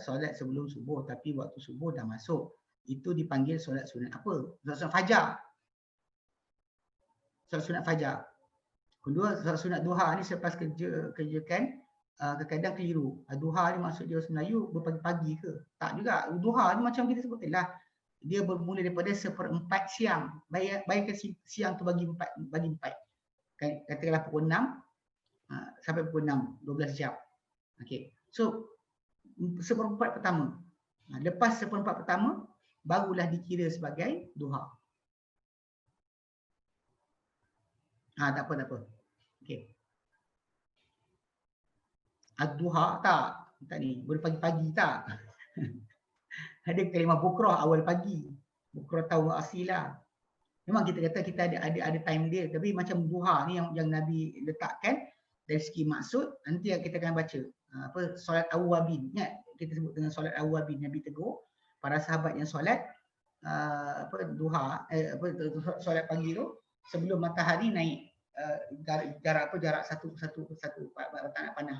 solat sebelum subuh tapi waktu subuh dah masuk. Itu dipanggil solat sunat apa? Solat fajar. Solat sunat fajar. Kedua, solat sunat duha ni selepas kerjakan kadang-kadang keliru. Duha ni maksud dia Melayu berpagi-pagi ke? Tak juga. Duha ni macam kita sebut lah. Dia bermula daripada 1/4 siang. Bayangkan siang tu bagi 4. Katakanlah pukul 6 sampai pukul 6, 12 jam. Okey. So 1/4 pertama. Lepas 1/4 pertama barulah dikira sebagai duha. Tak apa. Okey. Ad-duha tak ni, berpagi-pagi tak. Ada kalimah bukrah awal pagi. Bukrah tahu asilah. Memang kita kata kita ada time dia, tapi macam duha ni yang Nabi letakkan dari segi maksud, nanti kita akan baca solat awwabin. Ingat kita sebut dengan solat awwabin. Nabi tegur para sahabat yang solat duha solat pagi tu sebelum matahari naik jarak satu panah.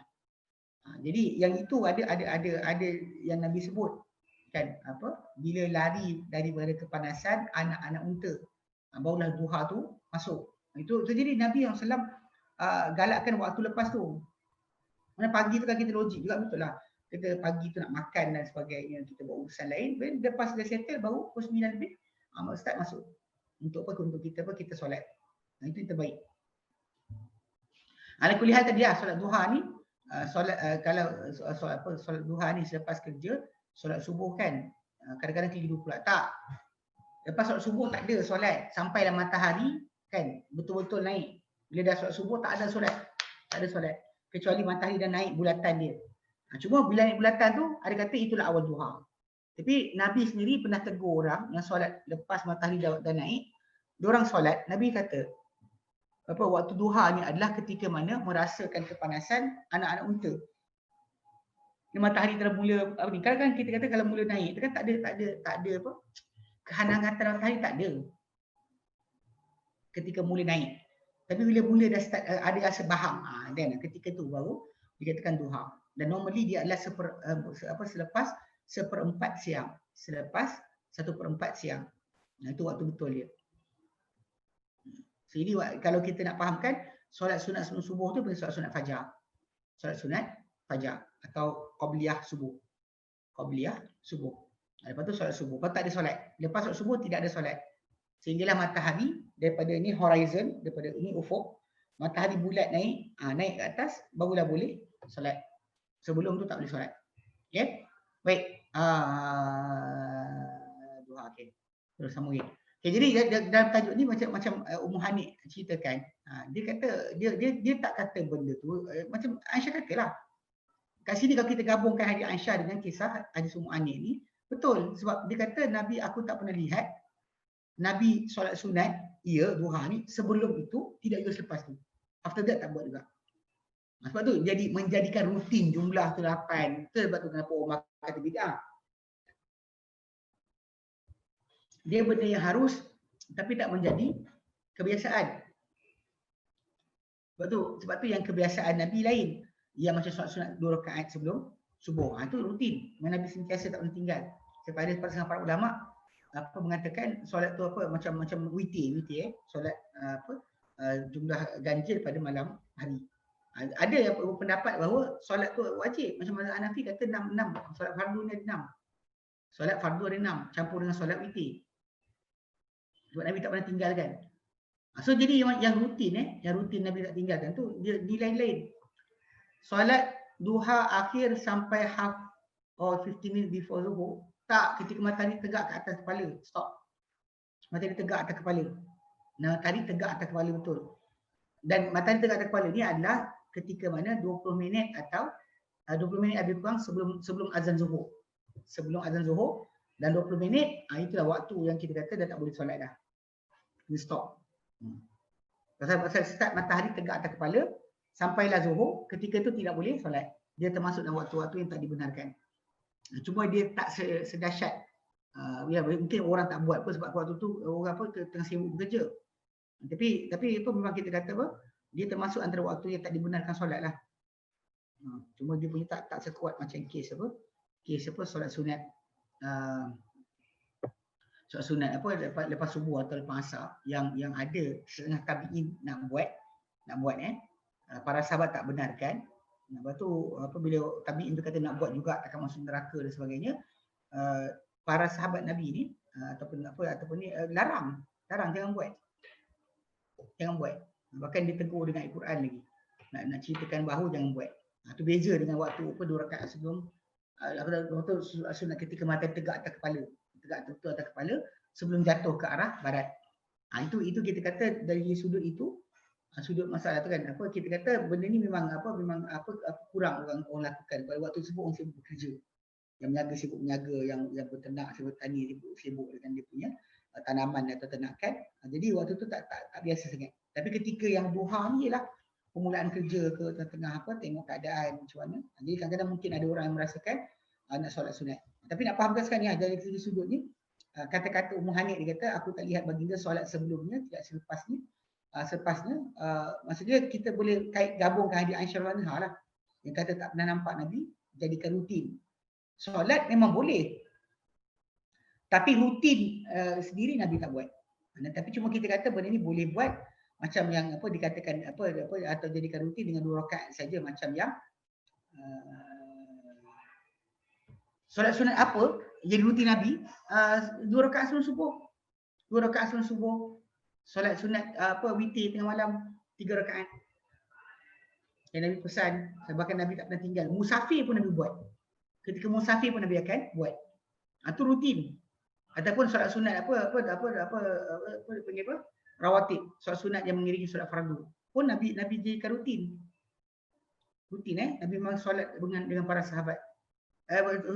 Jadi yang itu ada yang Nabi sebut kan bila lari daripada kepanasan anak-anak unta barulah duha tu masuk. Itu jadi Nabi SAW galakkan waktu lepas tu. Mana pagi tu kan kita logik juga betul lah. Kita pagi tu nak makan dan sebagainya, kita buat urusan lain, lepas dah settle baru pukul 9 lebih start masuk. Untuk kita solat. Itu yang terbaik. Ala kulli hal tadi solat duha ni kalau solat duha ni selepas kerja, solat subuh kan kadang-kadang keliru pula. Tak. Lepas solat subuh tak ada solat sampailah matahari kan betul-betul naik. Bila dah solat subuh tak ada solat. Tak ada solat kecuali matahari dah naik bulatan dia. Cuma bila naik bulatan tu ada kata itulah awal duha. Tapi Nabi sendiri pernah tegur orang yang solat lepas matahari dah naik. Diorang solat, Nabi kata waktu duha ni adalah ketika mana merasakan kepanasan anak-anak unta. Matahari telah mula kadang-kadang kita kata kalau mula naik kan tak ada kehangatan matahari tak ada ketika mula naik. Tapi bila mula dah start ada rasa bahang, dan ketika tu baru dikatakan duha. Dan normally dia adalah selepas 1/4 siang. Selepas 1/4 siang. Itu waktu betul dia. So, ini kalau kita nak fahamkan solat sunat sebelum subuh tu bukan solat sunat fajar. Solat sunat fajar atau qabliyah subuh. Qabliyah subuh. Lepas tu solat subuh. Lepas tak ada solat. Lepas solat subuh tidak ada solat. Sehinggalah matahari daripada ni horizon, daripada ini ufuk, matahari bulat naik ke atas, barulah boleh solat. Sebelum tu tak boleh solat. Okey? Baik. Duha okey. Terus sambung lagi. Okay, jadi dalam tajuk ni macam Ummu Hanif ceritakan, dia kata dia tak kata benda tu macam Aisyah katalah. Kat sini kalau kita gabungkan hadis Aisyah dengan kisah hadis Ummu Hanif ni, betul sebab dia kata Nabi aku tak pernah lihat Nabi solat sunat, duha ni sebelum itu, tidak juga selepas tu. After that tak buat juga. Sebab tu jadi menjadikan rutin jumlah tu 8. Itu sebab tu kenapa orang kata bid'ah. Dia benda yang harus tapi tak menjadi kebiasaan. Sebab tu yang kebiasaan Nabi lain. Yang macam solat sunat 2 rakaat sebelum subuh. Itu rutin. Yang Nabi sentiasa tak pernah tinggal. Sebab ada setengah para ulama mengatakan solat tu macam witir. Solat jumlah ganjil pada malam hari. Ada yang berpendapat bahawa solat tu wajib. Macam mazhab Hanafi kata 6. Solat fardu ni ada 6. Solat fardu ada 6 campur dengan solat witir. Sebab Nabi tak pernah tinggalkan. So jadi yang rutin Nabi tak tinggalkan tu dia nilai lain. Solat duha akhir sampai half or 15 minutes before zuhur, tak, ketika matahari tegak ke atas kepala, stop. Matahari tegak atas kepala. Matahari tegak atas kepala betul. Dan matahari tegak atas kepala ni adalah ketika mana 20 minit atau 20 minit lebih kurang sebelum azan zuhur. Sebelum azan zuhur dan 20 minit, itulah waktu yang kita kata dah tak boleh solat dah. Dia stop. Pasal start matahari tegak atas kepala sampailah zuhur, ketika itu tidak boleh solat. Dia termasuk dalam waktu-waktu yang tak dibenarkan. Cuma dia tak sedahsyat. Mungkin orang tak buat sebab waktu tu orang tengah sibuk bekerja. Tapi memang kita kata dia termasuk antara waktu yang tak dibenarkan solat lah. Cuma dia punya tak sekuat macam kes solat sunat. Solat sunat lepas subuh atau lepas asar yang ada setengah tabi'in nak buat para sahabat tak benarkan. Lepas tu bila tabi'in tu kata nak buat juga akan masuk neraka dan sebagainya, para sahabat Nabi ni ataupun ni larang jangan buat. Bahkan ditegur dengan Al-Quran lagi. Nak ceritakan bahawa jangan buat. Itu beza dengan waktu 2 rakaat sebelum waktu sunat ketika matahari tegak atas kepala. Tegak betul atas kepala sebelum jatuh ke arah barat. Itu kita kata dari sudut itu, sudut masalah tu kan, kita kata benda ni memang kurang orang lakukan. Pada waktu tersebut orang sibuk bekerja. Yang menjaga sibuk menjaga, yang berternak, sibuk bertani, sibuk dengan dia punya tanaman atau ternakan. Jadi waktu tu tak biasa sangat. Tapi ketika yang duha ni ialah permulaan kerja ke tengah tengok keadaan macam mana. Jadi kadang-kadang mungkin ada orang yang merasakan nak solat sunat. Tapi nak fahamkan sekarang ni dari segi sudut ni, kata-kata Ummu Hanif dia kata, aku tak lihat baginda solat sebelumnya, tidak selepasnya. Maksudnya kita boleh gabungkan hadis Aisyah radhiyallahu anha lah, yang kata tak pernah nampak Nabi jadikan rutin. Solat memang boleh, tapi rutin sendiri Nabi tak buat. Tapi cuma kita kata benda ni boleh buat macam yang dikatakan atau jadikan rutin dengan 2 rakaat saja, macam yang solat sunat jadi rutin Nabi 2 rakaat sebelum subuh. 2 rakaat sebelum subuh. Solat sunat witir tengah malam 3 rakaat. Yang Nabi pesan, bahkan Nabi tak pernah tinggal. Musafir pun Nabi buat. Ketika musafir pun Nabi akan buat. Itu rutin. Ataupun solat sunat rawatib, solat sunat yang mengiringi solat fardu pun Nabi jadikan rutin. Nabi memang solat dengan para sahabat.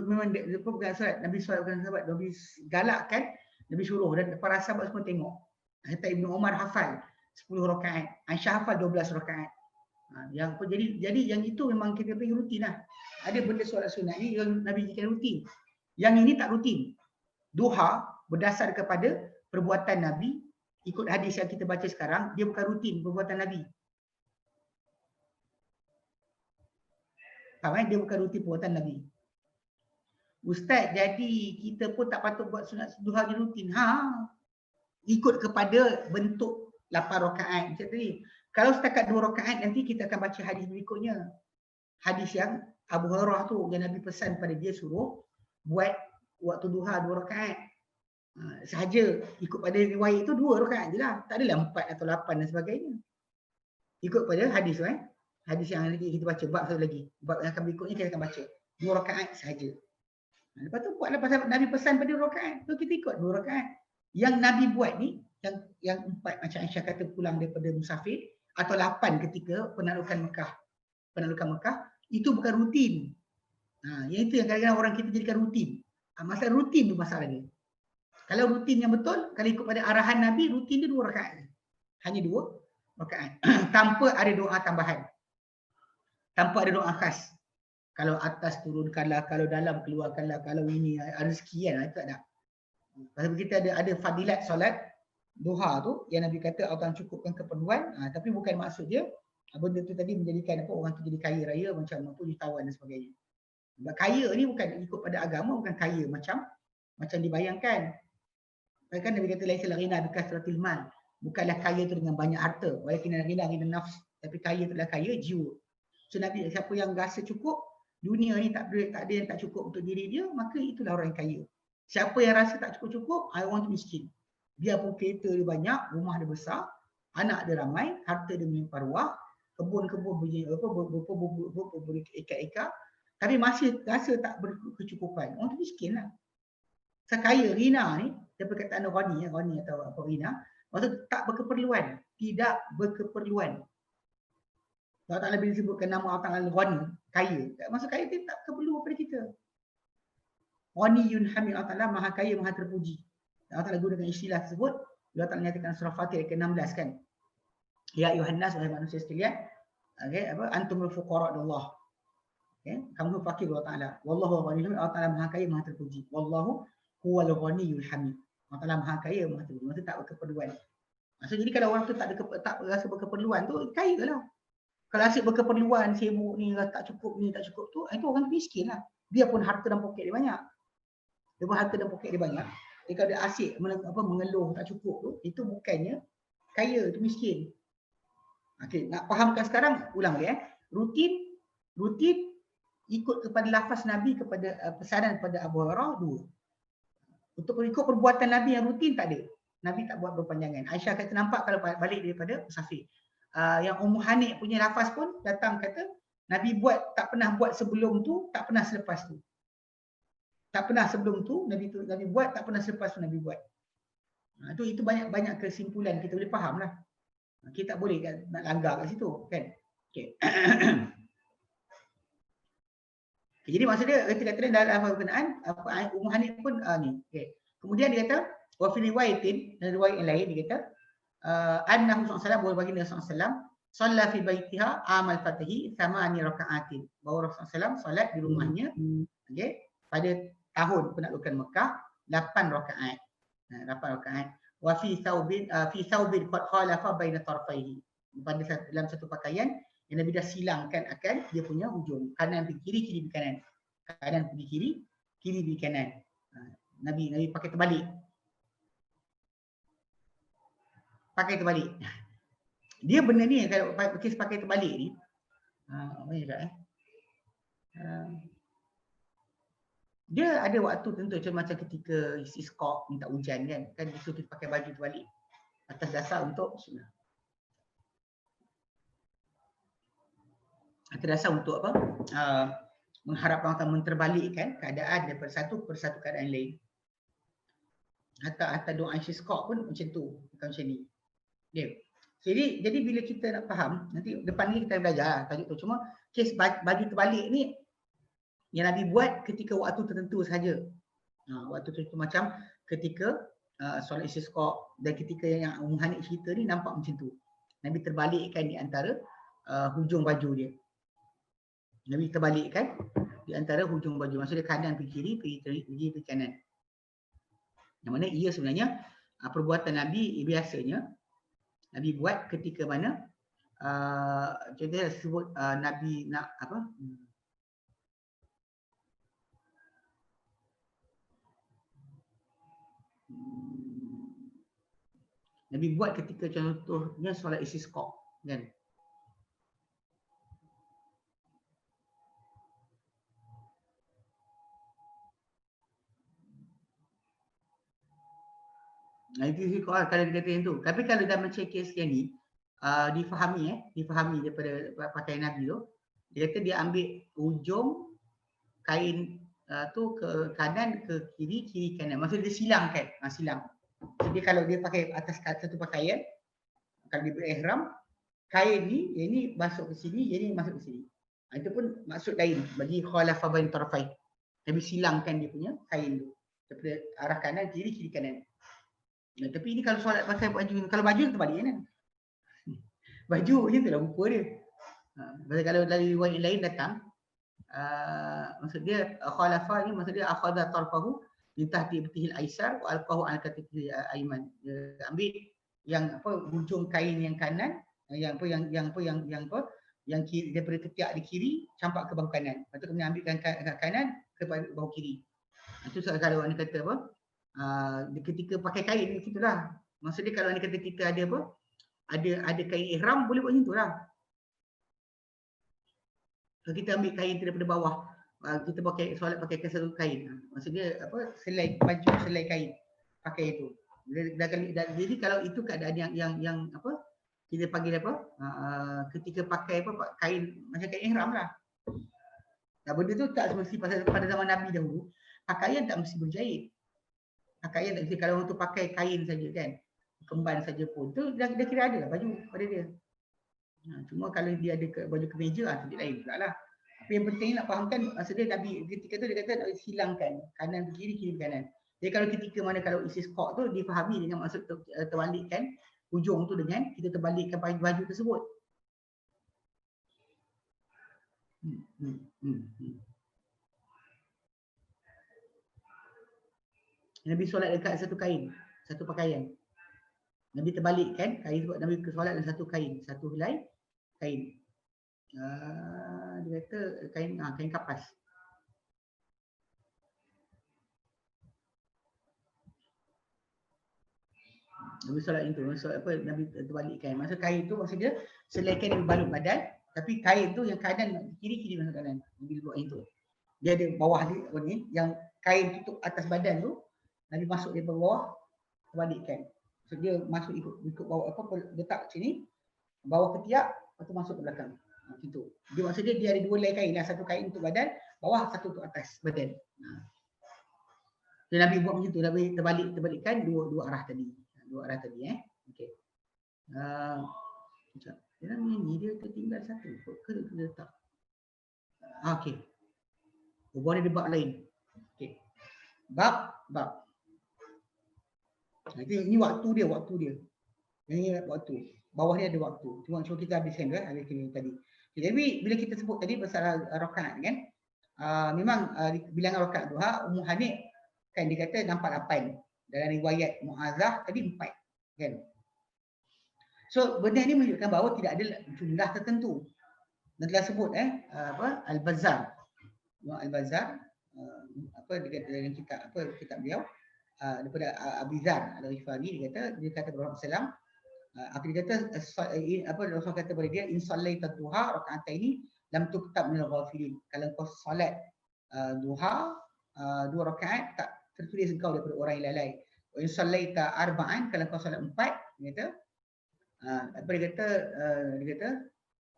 Memang dia bukan solat, Nabi solat dengan sahabat, Nabi galakkan, Nabi suruh dan para sahabat semua tengok. Hatta Ibnu Umar hafal 10 rakaat, Aisyah hafal 12 rakaat. Jadi yang itu memang kita pergi rutin lah. Ada benda solat sunat ni yang Nabi jadikan rutin. Yang ini tak rutin. Duha berdasar kepada perbuatan Nabi, ikut hadis yang kita baca sekarang, dia bukan rutin perbuatan Nabi. Dia bukan rutin perbuatan Nabi. Ustaz, jadi kita pun tak patut buat sunat duha ni rutin. Ikut kepada bentuk 8 rakaat macam tadi. Kalau setakat 2 rakaat, nanti kita akan baca hadis berikutnya. Hadis yang Abu Hurairah tu, yang Nabi pesan pada dia suruh buat waktu duha 2 rakaat. Sahaja ikut pada riwayat itu 2 rakaat je lah. Tak adalah 4 atau 8 dan sebagainya. Ikut pada hadis hadis yang nanti kita baca, bab satu lagi. Bab yang akan berikutnya kita akan baca 2 rakaat sahaja. Lepas tu buatlah pasal Nabi pesan pada 2 rakaat. Tu kita ikut 2 rakaat. Yang Nabi buat ni, yang 4 macam Aisyah kata pulang daripada musafir, atau 8 ketika penaklukan Mekah, itu bukan rutin. Yang itu yang kadang-kadang orang kita jadikan rutin. Masalah rutin tu masalah dia. Kalau rutin yang betul, kalau ikut pada arahan Nabi, rutin dia 2 rakaat. Hanya 2 rakaat. Tanpa ada doa tambahan. Tanpa ada doa khas. Kalau atas turunkanlah, kalau dalam keluarkanlah, kalau ini rezeki kan, itu tak ada. Pasal kita ada fadilat solat duha tu yang Nabi kata Allah cukupkan keperluan, tapi bukan maksud dia benda tu tadi menjadikan apa orang tu jadi kaya raya macam apa jutawan dan sebagainya. Sebab kaya ni bukan ikut pada agama, bukan kaya macam dibayangkan. Kan Nabi kata laisa ghina bi kasratil mal. Bukanlah kaya tu dengan banyak harta, walakin ghina nafs, tapi kaya tu adalah kaya jiwa. So Nabi, siapa yang rasa cukup, dunia ni tak ada yang tak cukup untuk diri dia, maka itulah orang yang kaya. Siapa yang rasa tak cukup-cukup, orang tu miskin. Biarpun kereta dia banyak, rumah dia besar, anak dia ramai, harta dia melimpah ruah, kebun-kebun berekar-ekar, tapi masih rasa tak berkecukupan. Orang tu miskin lah. Sekaya Rina ni, dia perkataan Rani atau apa Rina, maksud tak berkeperluan, tidak berkeperluan. Allah Ta'ala bila sebutkan nama Allah Ta'ala Ghani, kaya. Maksud kaya dia tak perlu kepada kita. Ghaniyun hamid, Allah Ta'ala maha kaya, maha terpuji. Allah Ta'ala gunakan istilah tersebut. Allah Ta'ala nyatakan surah Fatih ke-16 kan. Ya ayuhan nas, wahai manusia sekalian. Okay, antumul fuqara Allah. Okay, kamu fakir Allah Ta'ala. Wallahu ghaniyun, Allah Ta'ala maha kaya, maha terpuji. Wallahu huwal ghaniyul hamid. Allah Ta'ala maha kaya, maha terpuji. Maksud tak berkeperluan. Maksud jadi kalau orang tu tak rasa berkeperluan tu, kaya lah. Kalau asyik berkeperluan, sibuk ni, tak cukup tu, itu orang miskin lah. Biarpun harta dalam poket dia banyak. Biarpun harta dalam poket dia banyak. Jadi kalau dia asyik mengeluh tak cukup tu, itu bukannya kaya, itu miskin. Okey, nak fahamkan sekarang, ulang dia. Rutin ikut kepada lafaz Nabi kepada pesanan kepada Abu Hurairah 2. Untuk ikut perbuatan Nabi yang rutin tak ada. Nabi tak buat berpanjangan. Aisyah kata nampak kalau balik daripada musafir. Yang Ummu Hani punya lafaz pun datang kata Nabi buat tak pernah buat sebelum tu, tak pernah selepas tu. Tak pernah sebelum tu Nabi buat, tak pernah selepas tu Nabi buat. Itu banyak kesimpulan kita boleh fahamlah. Kita tak boleh nak langgar kat situ kan. Okey. Jadi maksud dia kata dalam lafaz berkenaan Ummu Hani pun ni. Okey. Kemudian dia kata wa fi riwayatin, dan riwayat yang lain dia kata annahu sallallahu alaihi wasallam shalla fi baitiha amal fatihi 8 rakaatin. Bahawa Rasulullah SAW solat di rumahnya okey pada tahun penaklukan Mekah 8 rakaat. 8 rakaat. Wa fi thawbin qad khalafa baina tarfaihi. Dalam satu pakaian yang Nabi dah silangkan akan dia punya hujung. Kanan pergi kiri, kiri pergi kanan. Kanan pergi kiri, kiri pergi kanan. Nabi pakai terbalik. Pakai terbalik. Dia benda ni kalau kes pakai terbalik ni apa ni tak dia ada waktu tentu macam ketika istisqa minta hujan kan disuruh kita pakai baju terbalik atas dasar untuk sunnah. Atas dasar untuk apa? Mengharapkan akan menterbalikkan keadaan daripada satu ke satu keadaan lain. Hatta doa istisqa pun macam tu, bukan macam ni. Okay. Jadi bila kita nak faham, nanti depan ni kita belajar tajuk tu. Cuma kes baju terbalik ni yang Nabi buat ketika waktu tertentu sahaja. Waktu tertentu macam ketika solat istisqa dan ketika yang Ummu Hani cerita ni nampak macam tu. Nabi terbalikkan di antara hujung baju dia. Nabi terbalikkan di antara hujung baju. Maksudnya kanan pergi kiri, pergi kanan. Yang mana ia sebenarnya perbuatan Nabi biasanya Nabi buat ketika mana contohnya sebut Nabi nak apa? Nabi buat ketika contohnya solat istisqa kan. Itu kalau dia kata yang tu. Tapi kalau dalam macam kes yang ni difahami daripada pakaian Nabi tu, dia kata dia ambil ujung kain tu ke kanan, ke kiri, kiri kanan. Maksudnya dia silangkan, silang. Jadi kalau dia pakai atas satu pakaian, kalau dia berihram, kain ni, yang ni masuk ke sini, yang ni masuk ke sini. Itu pun maksud lain bagi khalafa bain tarafai. Nabi silangkan dia punya kain tu. daripada arah kanan kiri, kiri kanan. Tapi ini kalau solat pakai baju, kalau baju terbalik kan. Baju macam itulah rupa dia. Kalau dari riwayat lain datang, maksud dia khalafa ni maksud dia akhadha tarfahu min tahti ibtihil aisar wa alqahu ala katifi aiman. Ambil yang hujung kain yang kanan, yang kiri daripada ketiak di kiri campak ke bahu kanan. Lepas tu kemudian ambilkan kanan ke bahu kiri. Itu kalau anda kata ketika pakai kain begitulah. Maksudnya kalau anda kata kita ada ada kain ihram, boleh buat macam itulah. Kalau kita ambil kain daripada bawah, kita pakai solat pakai satu kain. Maksudnya selai baju, selai kain pakai itu. Jadi kalau itu keadaan yang kita panggil ketika pakai kain macam kain ihram lah. Benda tu tak semesti pada zaman Nabi dahulu, pakaian tak mesti berjahit. Pakaian tak mesti, kalau untuk pakai kain saja kan, kemban saja pun tu dah kira ada lah baju pada dia. Cuma kalau dia ada baju kemeja, itu lain pula lah. Tapi yang penting nak fahamkan, maksudnya Nabi ketika tu dia kata nak hilangkan kanan ke kiri, kiri ke kanan. Jadi kalau ketika mana kalau isi skok tu difahami dengan maksud terbalikkan hujung tu dengan kita terbalikkan baju tersebut. Nabi solat dekat satu kain, satu pakaian. Nabi terbalikkan kain sebab Nabi solat dalam satu kain, satu helai kain. Dia kata kain kapas. Nabi solat itu, maksud Nabi terbalikkan. Maksud kain tu maksud dia selai kain yang balut badan, tapi kain tu yang kanan kiri masuk kanan. Nabi buat itu. Dia ada bawah dia ni yang kain tutup atas badan tu, Nabi masuk di bawah terbalikkan. So dia masuk ikut bawah letak sini, bawah ketiak, lepas tu masuk ke belakang. Gitu. Dia maksudnya dia ada dua helai kain lah, satu kain untuk badan, bawah satu untuk atas badan. Nabi buat macam tu, Nabi terbalikkan dua arah tadi. Okey. Dia ni dia tertinggal satu. Ke dia letak. Okey. Boleh ada bab lain. Okey. Bab. Ini waktu dia. Ini waktu. Bawah dia ada waktu. Cuma kita habiskan dulu habis tadi. Jadi bila kita sebut tadi pasal rakaat kan, memang bilangan rakaat duha Ummu Hanif kan dia kata nampak 8. Dalam riwayat Muazzah tadi 4 kan. So benda ni menunjukkan bahawa tidak ada jumlah tertentu. Dan telah sebut Al-Bazzar. Al-Bazzar dalam kitab beliau daripada Abizar Al-Ghifari dia kata Rasulullah SAW dia kata Rasul kata kepada dia in sallaita duha raka'ataini lam tuktab minal ghafilin. Kalau kau solat duha 2 rakaat tak tertulis engkau daripada orang yang lalai. Wa in sallaita arba'an, kalau kau solat 4 dia kata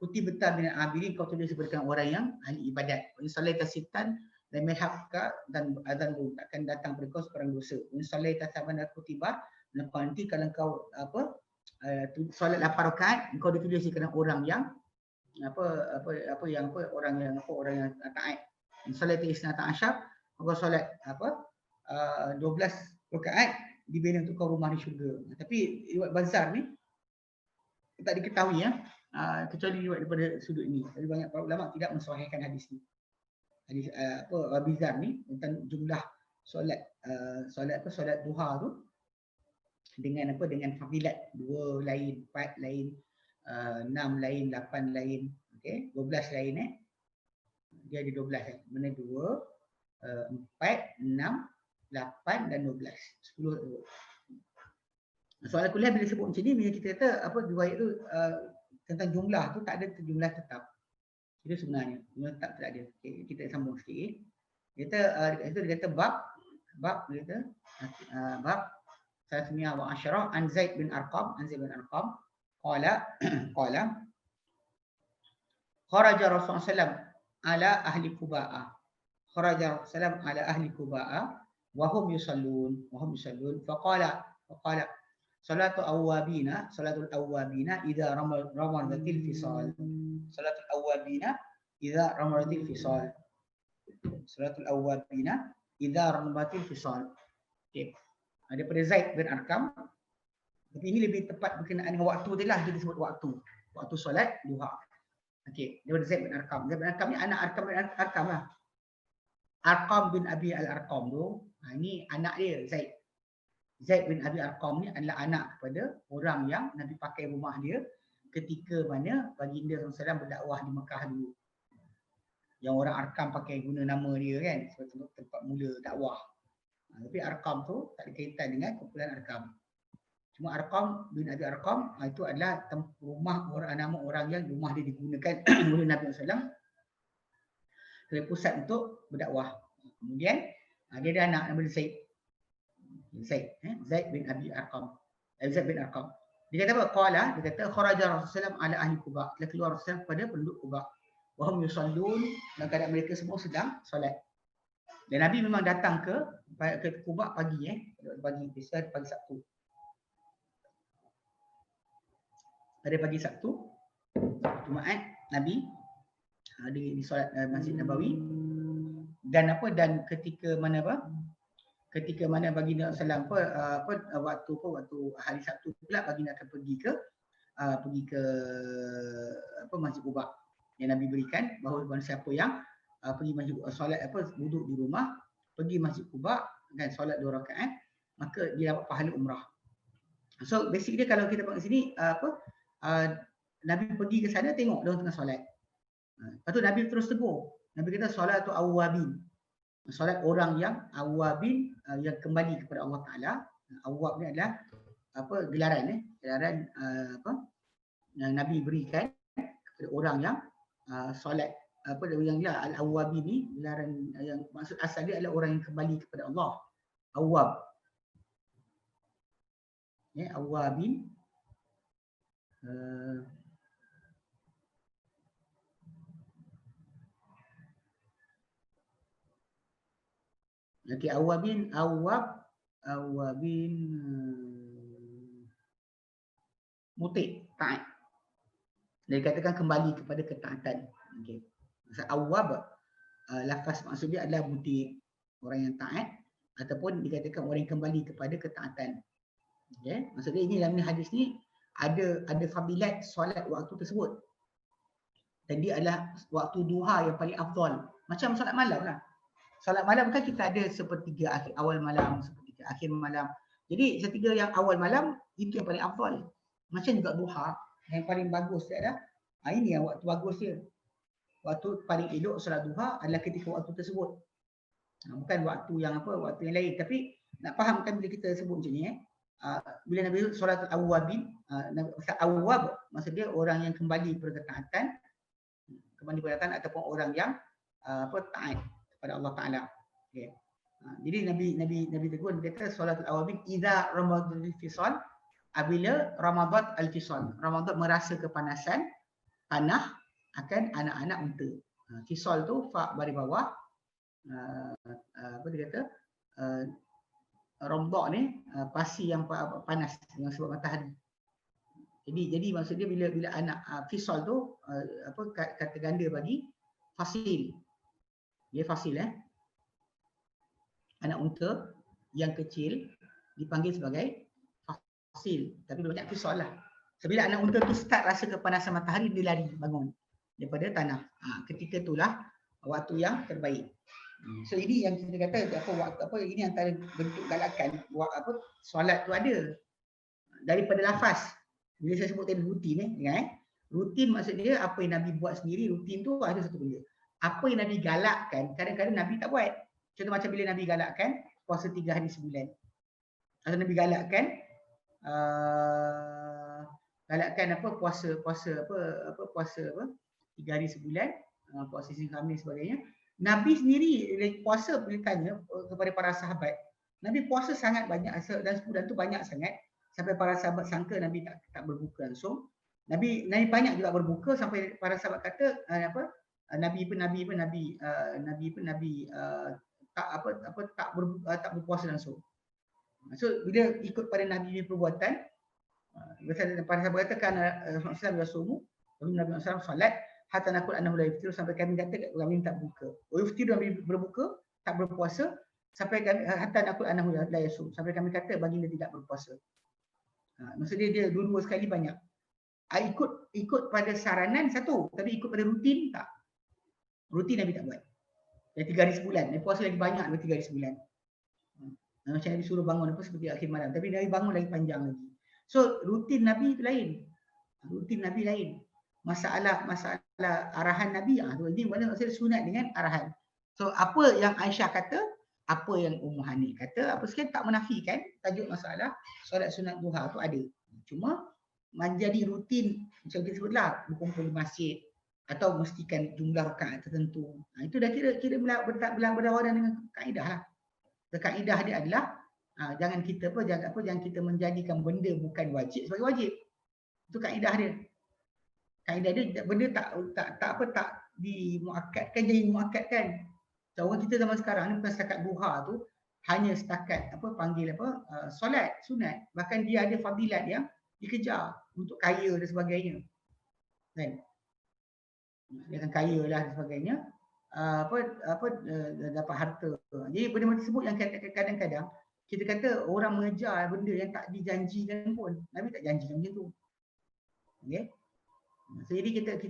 kutibatta minal abidin, kau tulis sebagai orang yang ahli ibadat. Wa in sallaita sittan lam yahqqa, dan azan pun takkan datang pada kau seorang dosa. Wa in sallaita sabana kutiba, dan nanti kalau kau solat 8 rakaat engkau ditulis kerana orang yang orang yang taat. Solat isnata asyar, kau solat 12 rakaat dibina untuk kau rumah di syurga. Tapi riwayat Bazzar ni tak diketahui kecuali riwayat daripada sudut ini. Jadi banyak para ulama tidak mensahihkan hadis ni. Hadis Bazzar ni tentang jumlah solat duha tu dengan fadilat 2 lain, 4 lain, 6 lain, 8 lain, okey, 12 lain dia ada 12 mana 2, 4, 6, 8 dan 12. 10 soal kuliah bila sebut macam ni, bila kita kata riwayat tu tentang jumlah tu tak ada jumlah tetap. Itu sebenarnya jumlah tetap tak ada. Okay, kita sambung sikit. Dia kata bab dia kata bab 310 an Zaid bin Arqam qala kharaja Rasulullah sallallahu ala ahli Quba'ah. Kharaja Rasulullah ala ahli Quba'ah wa hum yusallun faqala salatul awwabina idza ramadatil fisal. Salatul awwabina idza ramadatil fisal. Salatul awwabina idza ramadatil fisal. Okey. Daripada Zaid bin Arqam. Tapi ini lebih tepat berkenaan dengan waktu tadi lah, kita sebut waktu. Waktu solat duha. Okey, daripada Zaid bin Arqam. Zaid bin Arqam ni anak Arqam bin Arqam lah. Arqam bin Abi Al-Arqam tu, ini anak dia Zaid. Zaid bin Abi Arqam ni adalah anak kepada orang yang Nabi pakai rumah dia ketika mana baginda SAW berdakwah di Mekah dulu. Yang orang Arqam pakai guna nama dia kan, sebab tempat mula dakwah. Tapi Arqam tu tak ada kaitan dengan kumpulan Arqam. Cuma Arqam bin Abi Arqam itu adalah rumah orang, nama orang yang rumah dia digunakan oleh Nabi SAW sebagai pusat untuk berdakwah. Kemudian dia ada anak nama dia Zaid. Zaid bin Abi Arqam. Zaid bin Arqam. Dia kata apa? Qala, dia kata kharaja Rasulullah ala ahli Quba. Dia keluar Rasulullah pada penduduk Quba. Wa hum yusallun, dan keadaan mereka semua sedang solat. Dan Nabi memang datang ke Quba pagi pagi Sabtu. Pada pagi Sabtu Jumaat Nabi di solat Masjid Nabawi. Dan ketika mana baginda sallam waktu hari Sabtu pula baginda akan pergi ke Masjid Quba yang Nabi berikan, bahawa barang siapa yang pergi masjid solat duduk di rumah, pergi Masjid Quba dan solat 2 rakaat, maka dia dapat pahala umrah. So basically kalau kita tengok sini Nabi pergi ke sana tengok dia orang tengah solat. Lepas tu Nabi terus tegur. Nabi kata solat tu awwabin. Solat orang yang awwabin, yang kembali kepada Allah Taala. Awwab ni adalah gelaran yang Nabi berikan kepada orang yang solat yang al-awwabin ni gelaran yang maksud asal dia adalah orang yang kembali kepada Allah. Awwab. Awwabin. Awwabin muti, taat. Dia dikatakan kembali kepada ketaatan. Okey. Maksud awwab, lafaz maksud dia adalah muti, orang yang taat, ataupun dikatakan orang yang kembali kepada ketaatan. Okey. Maksud dia ini dalam hadis ni ada fadilat solat waktu tersebut. Dan dia adalah waktu duha yang paling afdal. Macam solat malam lah. Solat malam kan kita ada sepertiga akhir awal malam, sepertiga akhir malam. Jadi sepertiga yang awal malam itu yang paling afdal. Macam juga duha, yang paling bagus dia adalah ini yang waktu bagus dia. Waktu paling elok solat duha adalah ketika waktu tersebut. Bukan waktu yang waktu yang lain. Tapi nak fahamkan bila kita sebut macam ni bila Nabi solat awwabin, awwab maksud dia orang yang kembali kepada ketaatan, ataupun orang yang taat kepada Allah Taala. Okay. Jadi Nabi tegur, dia kata solat awwabin idza ramadan al-fisal, apabila Ramadan al-fisal. Ramadan merasa kepanasan, panah akan anak-anak unta. Fisal tu fa baris bawah. Dia kata Ramdak ni pasi yang panas dengan sebab matahari. Jadi maksud dia bila anak fisal tu kata ganda bagi fasil. Dia fasil anak unta yang kecil dipanggil sebagai fasil. Tapi banyak fisal lah. So, bila anak unta tu start rasa kepanasan matahari, dia lari bangun daripada tanah. Ketika itulah waktu yang terbaik. So ini yang kita kata ini antara bentuk galakan solat tu ada daripada lafaz. Bila saya sebut tadi rutin rutin maksud dia apa yang Nabi buat sendiri. Rutin tu ada satu benda. Apa yang Nabi galakkan kadang-kadang Nabi tak buat. Contoh macam bila Nabi galakkan puasa 3 hari sebulan. Atau Nabi galakkan puasa 3 hari sebulan, puasa Isnin Khamis sebagainya. Nabi sendiri puasa, bila tanya kepada para sahabat, Nabi puasa sangat banyak dan sebulan tu banyak sangat sampai para sahabat sangka Nabi tak berbuka langsung. Nabi banyak juga berbuka sampai para sahabat kata Nabi tak berpuasa langsung. So bila ikut pada Nabi punya perbuatan, para sahabat kata kan Rasulullah bersumu, Nabi SAW salat hatta naqul annahu la yuftir, sampai kami kata kami tak buka. Yuftir, Nabi berbuka, tak berpuasa sampai kami hatta naqul annahu la yasum, sampai kami kata baginda tidak berpuasa. Maksudnya dia dua-dua sekali banyak. Ikut pada saranan satu, tapi ikut pada rutin tak. Rutin Nabi tak buat. Yang 3 hari sebulan, Nabi puasa lagi banyak daripada 3 hari sebulan. Macam Nabi suruh bangun apa seperti akhir malam, tapi Nabi bangun lagi panjang lagi. So rutin Nabi itu lain. Rutin Nabi lain. Masalah arahan Nabi, ini mana maksudnya sunat dengan arahan. So apa yang Aisyah kata, apa yang Ummu Hani kata, apa sekali tak menafikan tajuk masalah solat sunat duha tu ada. Cuma menjadi rutin, macam kita sebutlah, berkumpul di masjid atau mestikan jumlah rakaat tertentu. Itu dah kira berlawanan dengan kaedah lah. Kaedah dia adalah jangan kita jangan kita menjadikan benda bukan wajib sebagai wajib. Itu kaedah dia. Kaedah dia benda tak dimuakkadkan jadi muakkadkan. So, orang kita zaman sekarang ni bukan setakat duha tu hanya setakat solat sunat, bahkan dia ada fadilat yang dikejar untuk kaya dan sebagainya. Kan? Dia akan kaya lah dan sebagainya. Dapat harta. Jadi benda-benda tersebut yang kadang-kadang kita kata orang mengejar benda yang tak dijanjikan pun. Nabi tak janjikan macam tu. Okey. So, jadi kita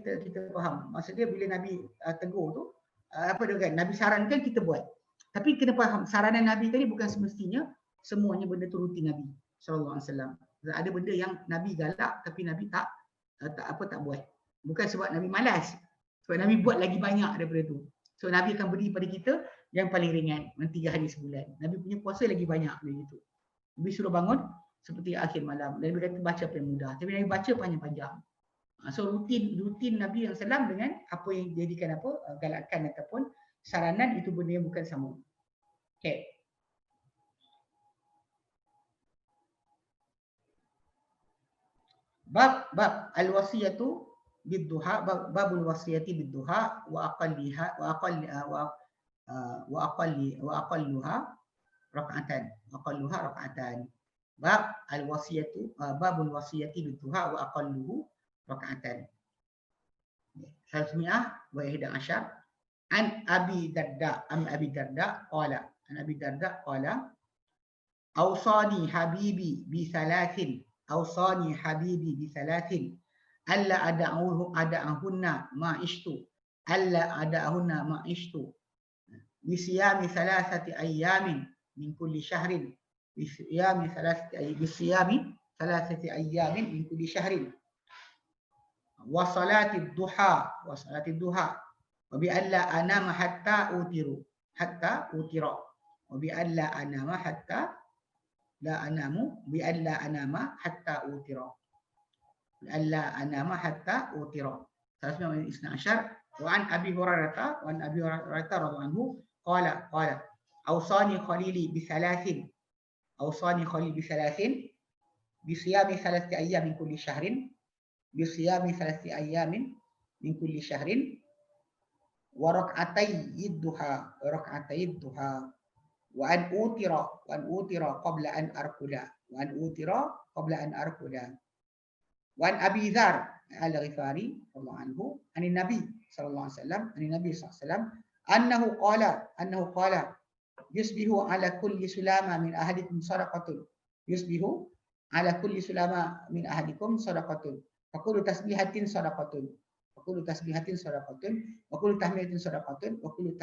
faham. Maksudnya bila Nabi tegur tu, dia kan? Nabi sarankan kita buat. Tapi kena faham, saranan Nabi tadi bukan semestinya semuanya benda tu rutin Nabi sallallahu alaihi wasallam. Ada benda yang Nabi galak tapi Nabi tak buat. Bukan sebab Nabi malas. Sebab Nabi buat lagi banyak daripada tu. So Nabi akan beri pada kita yang paling ringan, 3 hari sebulan. Nabi punya puasa lagi banyak dari itu. Nabi suruh bangun seperti akhir malam. Nabi kata baca paling mudah. Tapi Nabi baca panjang-panjang. So rutin Nabi yang salam dengan apa yang dijadikan galakan ataupun saranan, itu benda yang bukan sama. Okay. Bab al-wasiyatu bid-duha, babul wasiyati bid-duha wa aqalliha wa aqalluha raka'atan. Bab al-wasiyatu babul wasiyati bid-duha wa aqalluhu raka'atan. 311 an Abi Darda qala awsani habibi bi thalathin alla ada'ahunna ma ishtu bi siyami thalathati ayyamin min kulli shahrin bi siyami thalathati ayyamin min kulli shahrin wa salati duha wa bi alla anama hatta utira wa bi alla anama hatta la anamu bi alla anama hatta utira wa an Abi Hurairah radhiyallahu anhu qala awsani khalili bi thalathin bi siyami thalathati ayyamin kulli shahrin min kulli shahrin wa rak'atay duha wa an utira qabla an arkuda wa an Abi Dzar al-Ghifari radhiyallahu anhu anin Nabi sallallahu alaihi wasallam annahu qala yusbihu ala kulli sulama min ahadikum sadaqatun Fakulu tasbihatin sadaqatun. Wa kullu tahmidatin sadaqatun. Wa kullu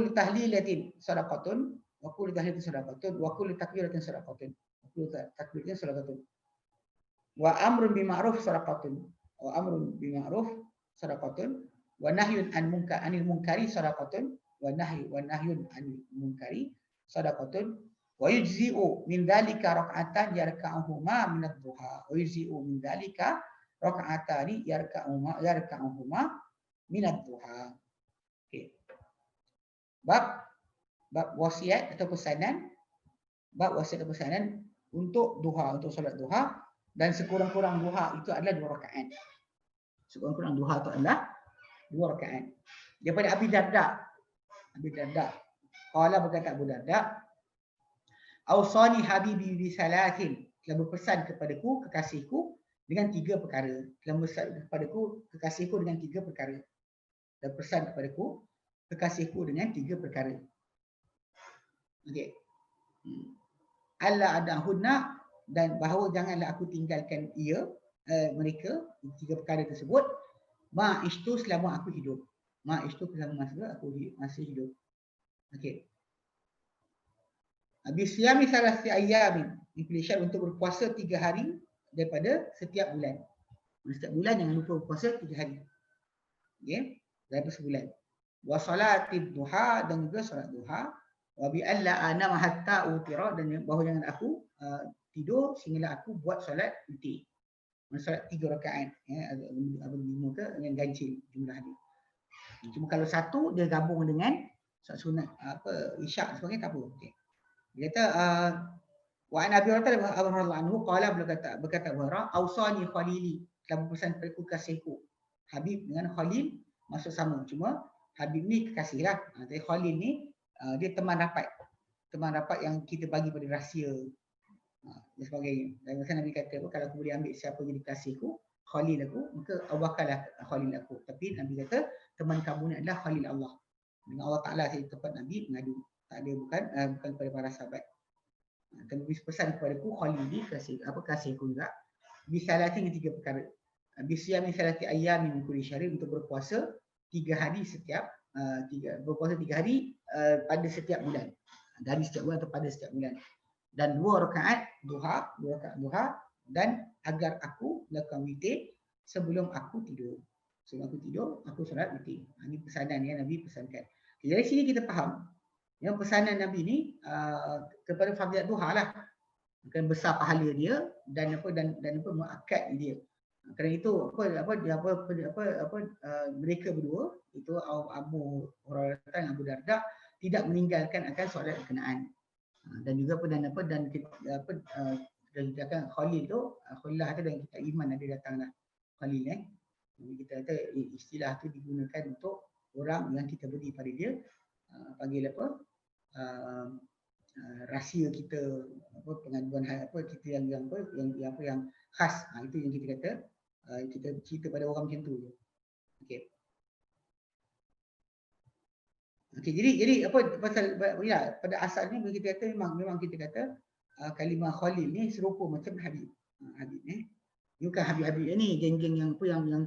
tahlilatin sadaqatun. Wa kullu takbiratin sadaqatun. Wa amrun bima'ruf sadaqatun. Wa nahyun anil munkari sadaqatun. Wa yujzi'u min dhalika rak'atan yarka'uhuma min ad-duha. Okey. Bab wasiat atau pesanan. Untuk duha, untuk solat duha, dan sekurang-kurang duha itu adalah 2 rakaat. Daripada Abi Darda. Qala berkata Abu Darda, Awsani habibi bi thalathin, telah berpesan kepadaku kekasihku dengan 3 perkara. Dan berpesan kepadaku kekasihku dengan 3 perkara. Okey. Alla adahunna, dan bahawa janganlah aku tinggalkan mereka 3 perkara tersebut, ma istu selama aku hidup. Ma istu selama masa aku masih hidup. Okey. Bisyami salasi ayyamin, implisyan untuk berpuasa 3 hari daripada setiap bulan. Setiap bulan jangan lupa berpuasa 3 hari. Okey, daripada sebulan. Wa salatid duha, dan juga solat duha. Wa bi alla anama hatta utira, dan bahawa jangan aku tidur sehinggalah aku buat solat witir. Solat 3 rakaat, apa 5 ke yang ganjil jumlah dia. Cuma kalau satu dia gabung dengan solat sunat apa isyak sebagainya tak apa. Okey. Dia kata wa an Abi Hurairah radhiyallahu anhu qala, berkata Hurairah, ausani khalili, telah berpesan padaku kasihku. Habib dengan Khalil maksud sama, cuma Habib ni kekasih lah. Tapi Khalil ni dia teman rapat yang kita bagi pada rahsia dan sebagainya. Dan masa Nabi kata apa, kalau aku boleh ambil siapa jadi kasihku, Khalil aku, maka Abu Bakar lah Khalil aku. Tapi Nabi kata teman kamu ni adalah Khalil Allah. Dengan Allah Ta'ala saya tempat Nabi mengadu. Tak ada, bukan kepada para sahabat. Nabi pesan kepadaku Khalil ni kasihku juga. Bisalatin dengan 3 perkara. Bisyami salati ayyamin min kulli syahrin, untuk berpuasa 3 hari setiap berpuasa 3 hari pada setiap bulan. Dari setiap bulan atau pada setiap bulan. Dan 2 rakaat duha, dan agar aku lakukan witir sebelum aku tidur. Sebelum aku tidur, aku solat witir. Ini pesanan yang Nabi pesankan. Dari sini kita faham yang pesanan Nabi ni kepada fadilat duha lah. Akan besar pahala dia dan muakkad dia. Kerana itu mereka berdua itu Abu Hurairah dan Abu Darda tidak meninggalkan akan solat berkenaan. Dan juga dan kita akan Khalil tu, Khalil tu dalam kitab iman ada datanglah Khalil kita kata istilah tu digunakan untuk orang yang kita beri pada dia panggil rahsia kita, pengaduan kita yang khas. Itu yang kita kata kita cerita pada orang macam tu je. Okey. Okey, jadi pasal ya, pada asalnya kita kata memang kita kata kalimah Khalil ni serupa macam Habib. Habib ni bukan Habib ni geng-geng yang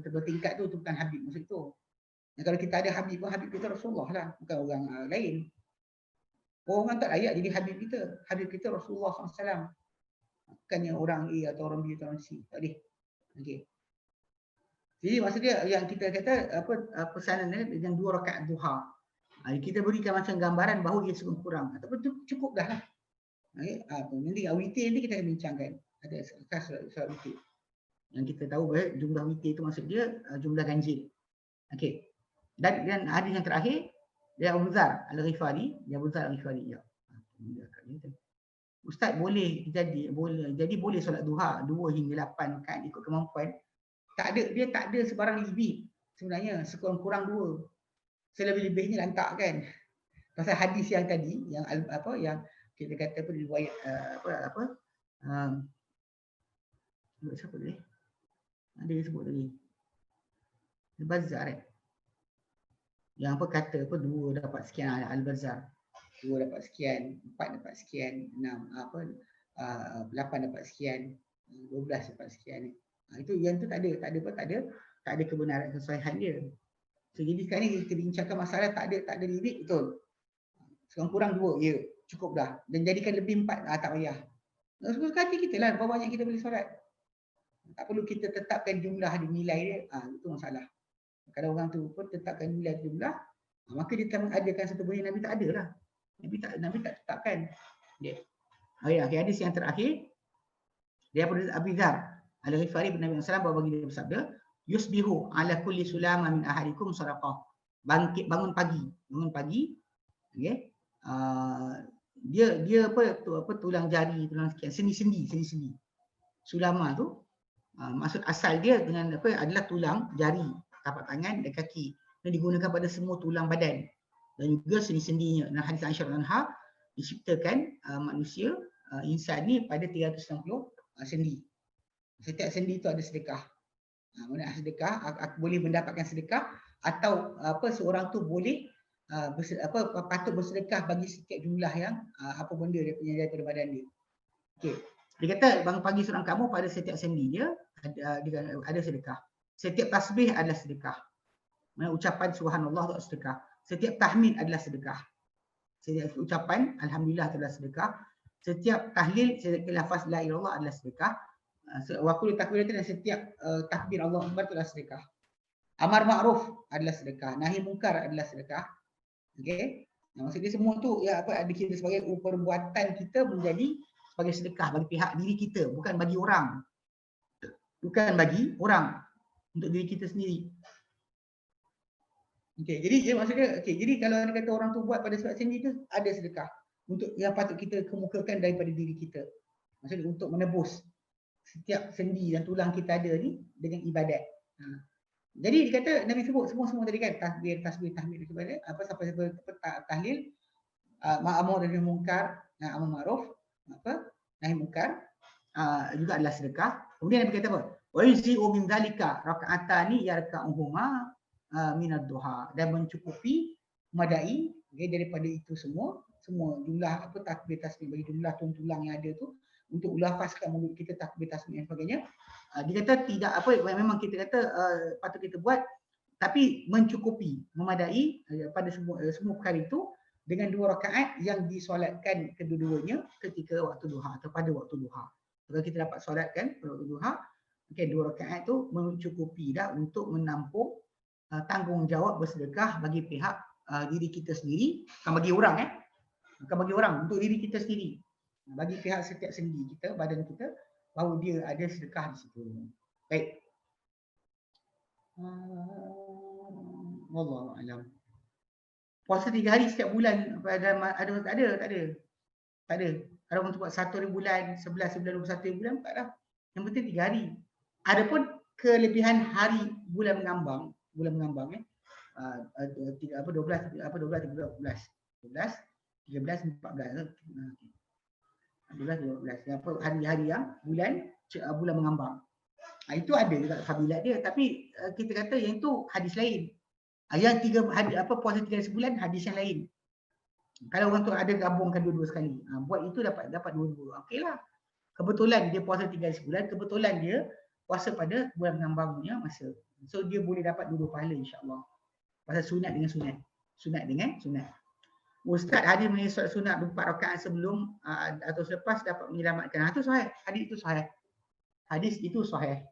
tertingkat tu bukan Habib maksud tu. Kalau kita ada Habib kita Rasulullah lah, bukan orang lain. Orang tak layak jadi Habib kita. Habib kita Rasulullah SAW. Bukannya orang A atau orang B atau orang C. Tak boleh. Okey. Jadi maksudnya yang kita kata pesanan dengan 2 rakaat duha. Kita berikan macam gambaran bahawa ia sungguh kurang. Ataupun cukup dah lah. Okay. Nanti witir ni kita akan bincangkan. Ada solat witir. Yang kita tahu bahawa jumlah witir itu maksud dia jumlah ganjil. Okey. Dan hadis yang terakhir dia Abu Dzar Al-Ghifari, ya. Ustaz boleh jadi solat duha 2 hingga 8 rakaat ikut kemampuan. Dia tak ada sebarang limit sebenarnya, sekurang-kurang 2. Selebih-lebihnya lantak kan. Pasal hadis yang tadi yang kita kata riwayat siapa tadi? Ada yang sebut tadi. Al-Bazzar yang kata 2 dapat sekian, Al-Bazzar 2 dapat sekian, 4 dapat sekian, 6 8 dapat sekian, 12 dapat sekian. Itu yang tu tak ada kebenaran kesahihan dia. So, jadi sekarang ni kita bincangkan masalah tak ada limit, betul. Sekurang-kurang 2 ya, cukup dah. Dan jadikan lebih 4 tak payah. Suka hati kita lah berapa banyak kita boleh solat. Tak perlu kita tetapkan jumlah ada nilai dia. Itu masalah. Kalau orang tu pun tetapkan nilai jumlah, maka dia akan mengadakan satu benda Nabi tak ada lah. Nabi tak tetapkan. Hadis yang terakhir daripada Abi Dzar Al-Ghifari bin Nabi sallallahu alaihi wasallam bahawa dia bersabda, yusbihu ala kulli sulama min ahadikum sadaqah. Bangun pagi. Okey. Dia tulang jari, tulang sendi. Sulama tu maksud asal dia dengan adalah tulang jari, tapak tangan dan kaki, yang digunakan pada semua tulang badan dan juga sendi-sendinya. Dan hadis Aisyah radhiyallahu anha diciptakan manusia insan ni pada 360 sendi. Setiap sendi itu ada sedekah. Mana sedekah, aku boleh mendapatkan sedekah atau seorang tu boleh patut bersedekah bagi setiap jumlah yang apa benda dia punya daripada badan dia. Okey. Dia kata bangun pagi seorang kamu pada setiap sendi dia ada sedekah. Setiap tasbih adalah sedekah. Ucapan subhanallah itu sedekah. Setiap tahmid adalah sedekah. Setiap ucapan alhamdulillah adalah sedekah. Setiap tahlil, setiap lafaz la ilaha illallah adalah sedekah. Wa kullu takbiratin, dan setiap takbir Allahu akbar adalah sedekah. Amar ma'ruf adalah sedekah. Nahi mungkar adalah sedekah. Okey. Maksudnya semua tu ya apa dikira sebagai perbuatan kita menjadi sebagai sedekah bagi pihak diri kita, bukan bagi orang. Bukan bagi orang, untuk diri kita sendiri. Okey, jadi maksudnya jadi kalau ada kata orang tu buat pada sebab sendi tu ada sedekah untuk yang patut kita kemukakan daripada diri kita. Maksudnya untuk menebus setiap sendi dan tulang kita ada ni dengan ibadat. Jadi dikata Nabi sebut semua tadi kan, tasbih, tahmid kepada apa sampai tahlil, ma'amur dan munkar, amar ma'ruf, nahi munkar, juga adalah sedekah. Kemudian Nabi kata apa? Wa yuzi'u min dzalika raka'atani yarka'uhuma minad duha, dan mencukupi memadai daripada itu semua jumlah takbir tasbih bagi jumlah tulang yang ada tu untuk lafazkan mulut kita takbir tasbih dan sebagainya. Dia kata tidak memang kita kata patut kita buat, tapi mencukupi memadai pada semua perkara itu dengan 2 rakaat yang disolatkan kedua-duanya ketika waktu duha atau pada waktu duha. Kalau kita dapat solatkan pada waktu duha, 2 rakaat tu mencukupi dah untuk menampung tanggungjawab bersedekah bagi pihak diri kita sendiri, bukan bagi orang bukan bagi orang, untuk diri kita sendiri, bagi pihak setiap sendi kita, badan kita, bahawa dia ada sedekah di situ. Baik. Wallahu a'lam. Puasa 3 hari setiap bulan ada tak ada. Kalau orang tu buat 1 hari bulan, 11 bulan, 21 bulan, tak dah. Yang penting 3 hari. Adapun kelebihan hari bulan mengambang 12 13 14 12 13 14 12 hari-hari yang bulan mengambang. Itu ada juga fadilat dia, tapi kita kata yang itu hadis lain. Yang puasa 3 hari sebulan hadis yang lain. Kalau orang tu ada gabungkan dua-dua sekali, buat itu dapat dua-dua. Okeylah. Kebetulan dia puasa 3 hari sebulan, kebetulan dia puasa pada bulan mengambang punya masa. So dia boleh dapat dua-dua pahala insya-Allah. Pasal sunat dengan sunat. Sunat dengan sunat. Ustaz hadir mengenai sunat 4 rakaat sebelum atau selepas dapat menyelamatkan. Itu sahih. Hadis itu sahih.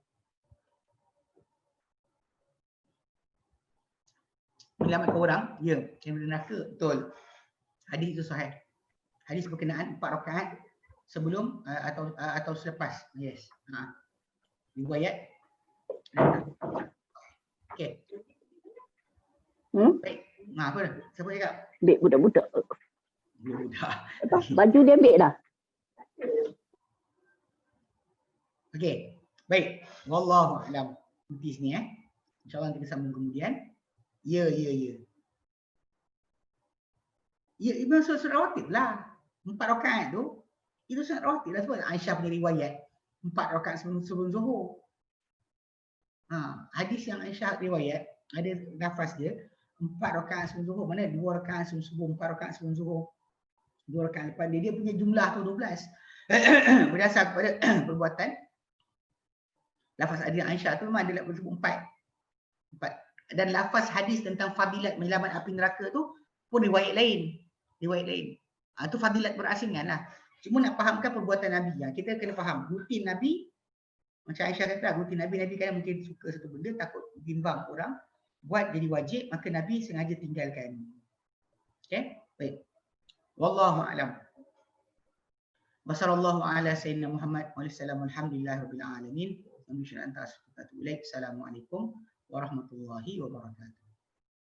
Menyelamatkan orang, ya, yang neraka, betul. Hadis itu sahih. Hadis berkenaan 4 rakaat sebelum atau selepas. Yes. Riwayat. Okey. Baik. Apa dah? Siapa cakap? Ambil budak-budak. Budak. Baju dia ambil dah. Okey. Baik. Wallahu a'lam. Di sini InsyaAllah kita sambung kemudian. Ya. Ya, itu sunat rawatib lah. 4 rakaat tu, itu sunat rawatib lah sebab Aisyah punya riwayat. 4 rakaat sebelum Zuhur. Hadis yang Aisyah riwayat, ada nafas dia, 4 rakaat sebelum Zuhur. Mana 2 rakaat sebelum subuh, 4 rakaat sebelum Zuhur. 2 rakaat lepas dia punya jumlah tu 12. Berdasar kepada perbuatan lafaz hadis Aisyah tu memang dia sebut 4. Dan lafaz hadis tentang fadilat menyelamat api neraka tu pun riwayat lain. Itu fadilat berasingan lah. Cuma nak fahamkan perbuatan Nabi. Kita kena faham rutin Nabi. Macam Aisyah kata, rutin Nabi kan mungkin suka satu benda, takut bimbang orang, buat jadi wajib, maka Nabi sengaja tinggalkan. Okay? Baik. Wallahu a'lam. Wassallallahu ala sayyidina Muhammad wa alhamdulillahi rabbil alamin. Assalamualaikum warahmatullahi wabarakatuh.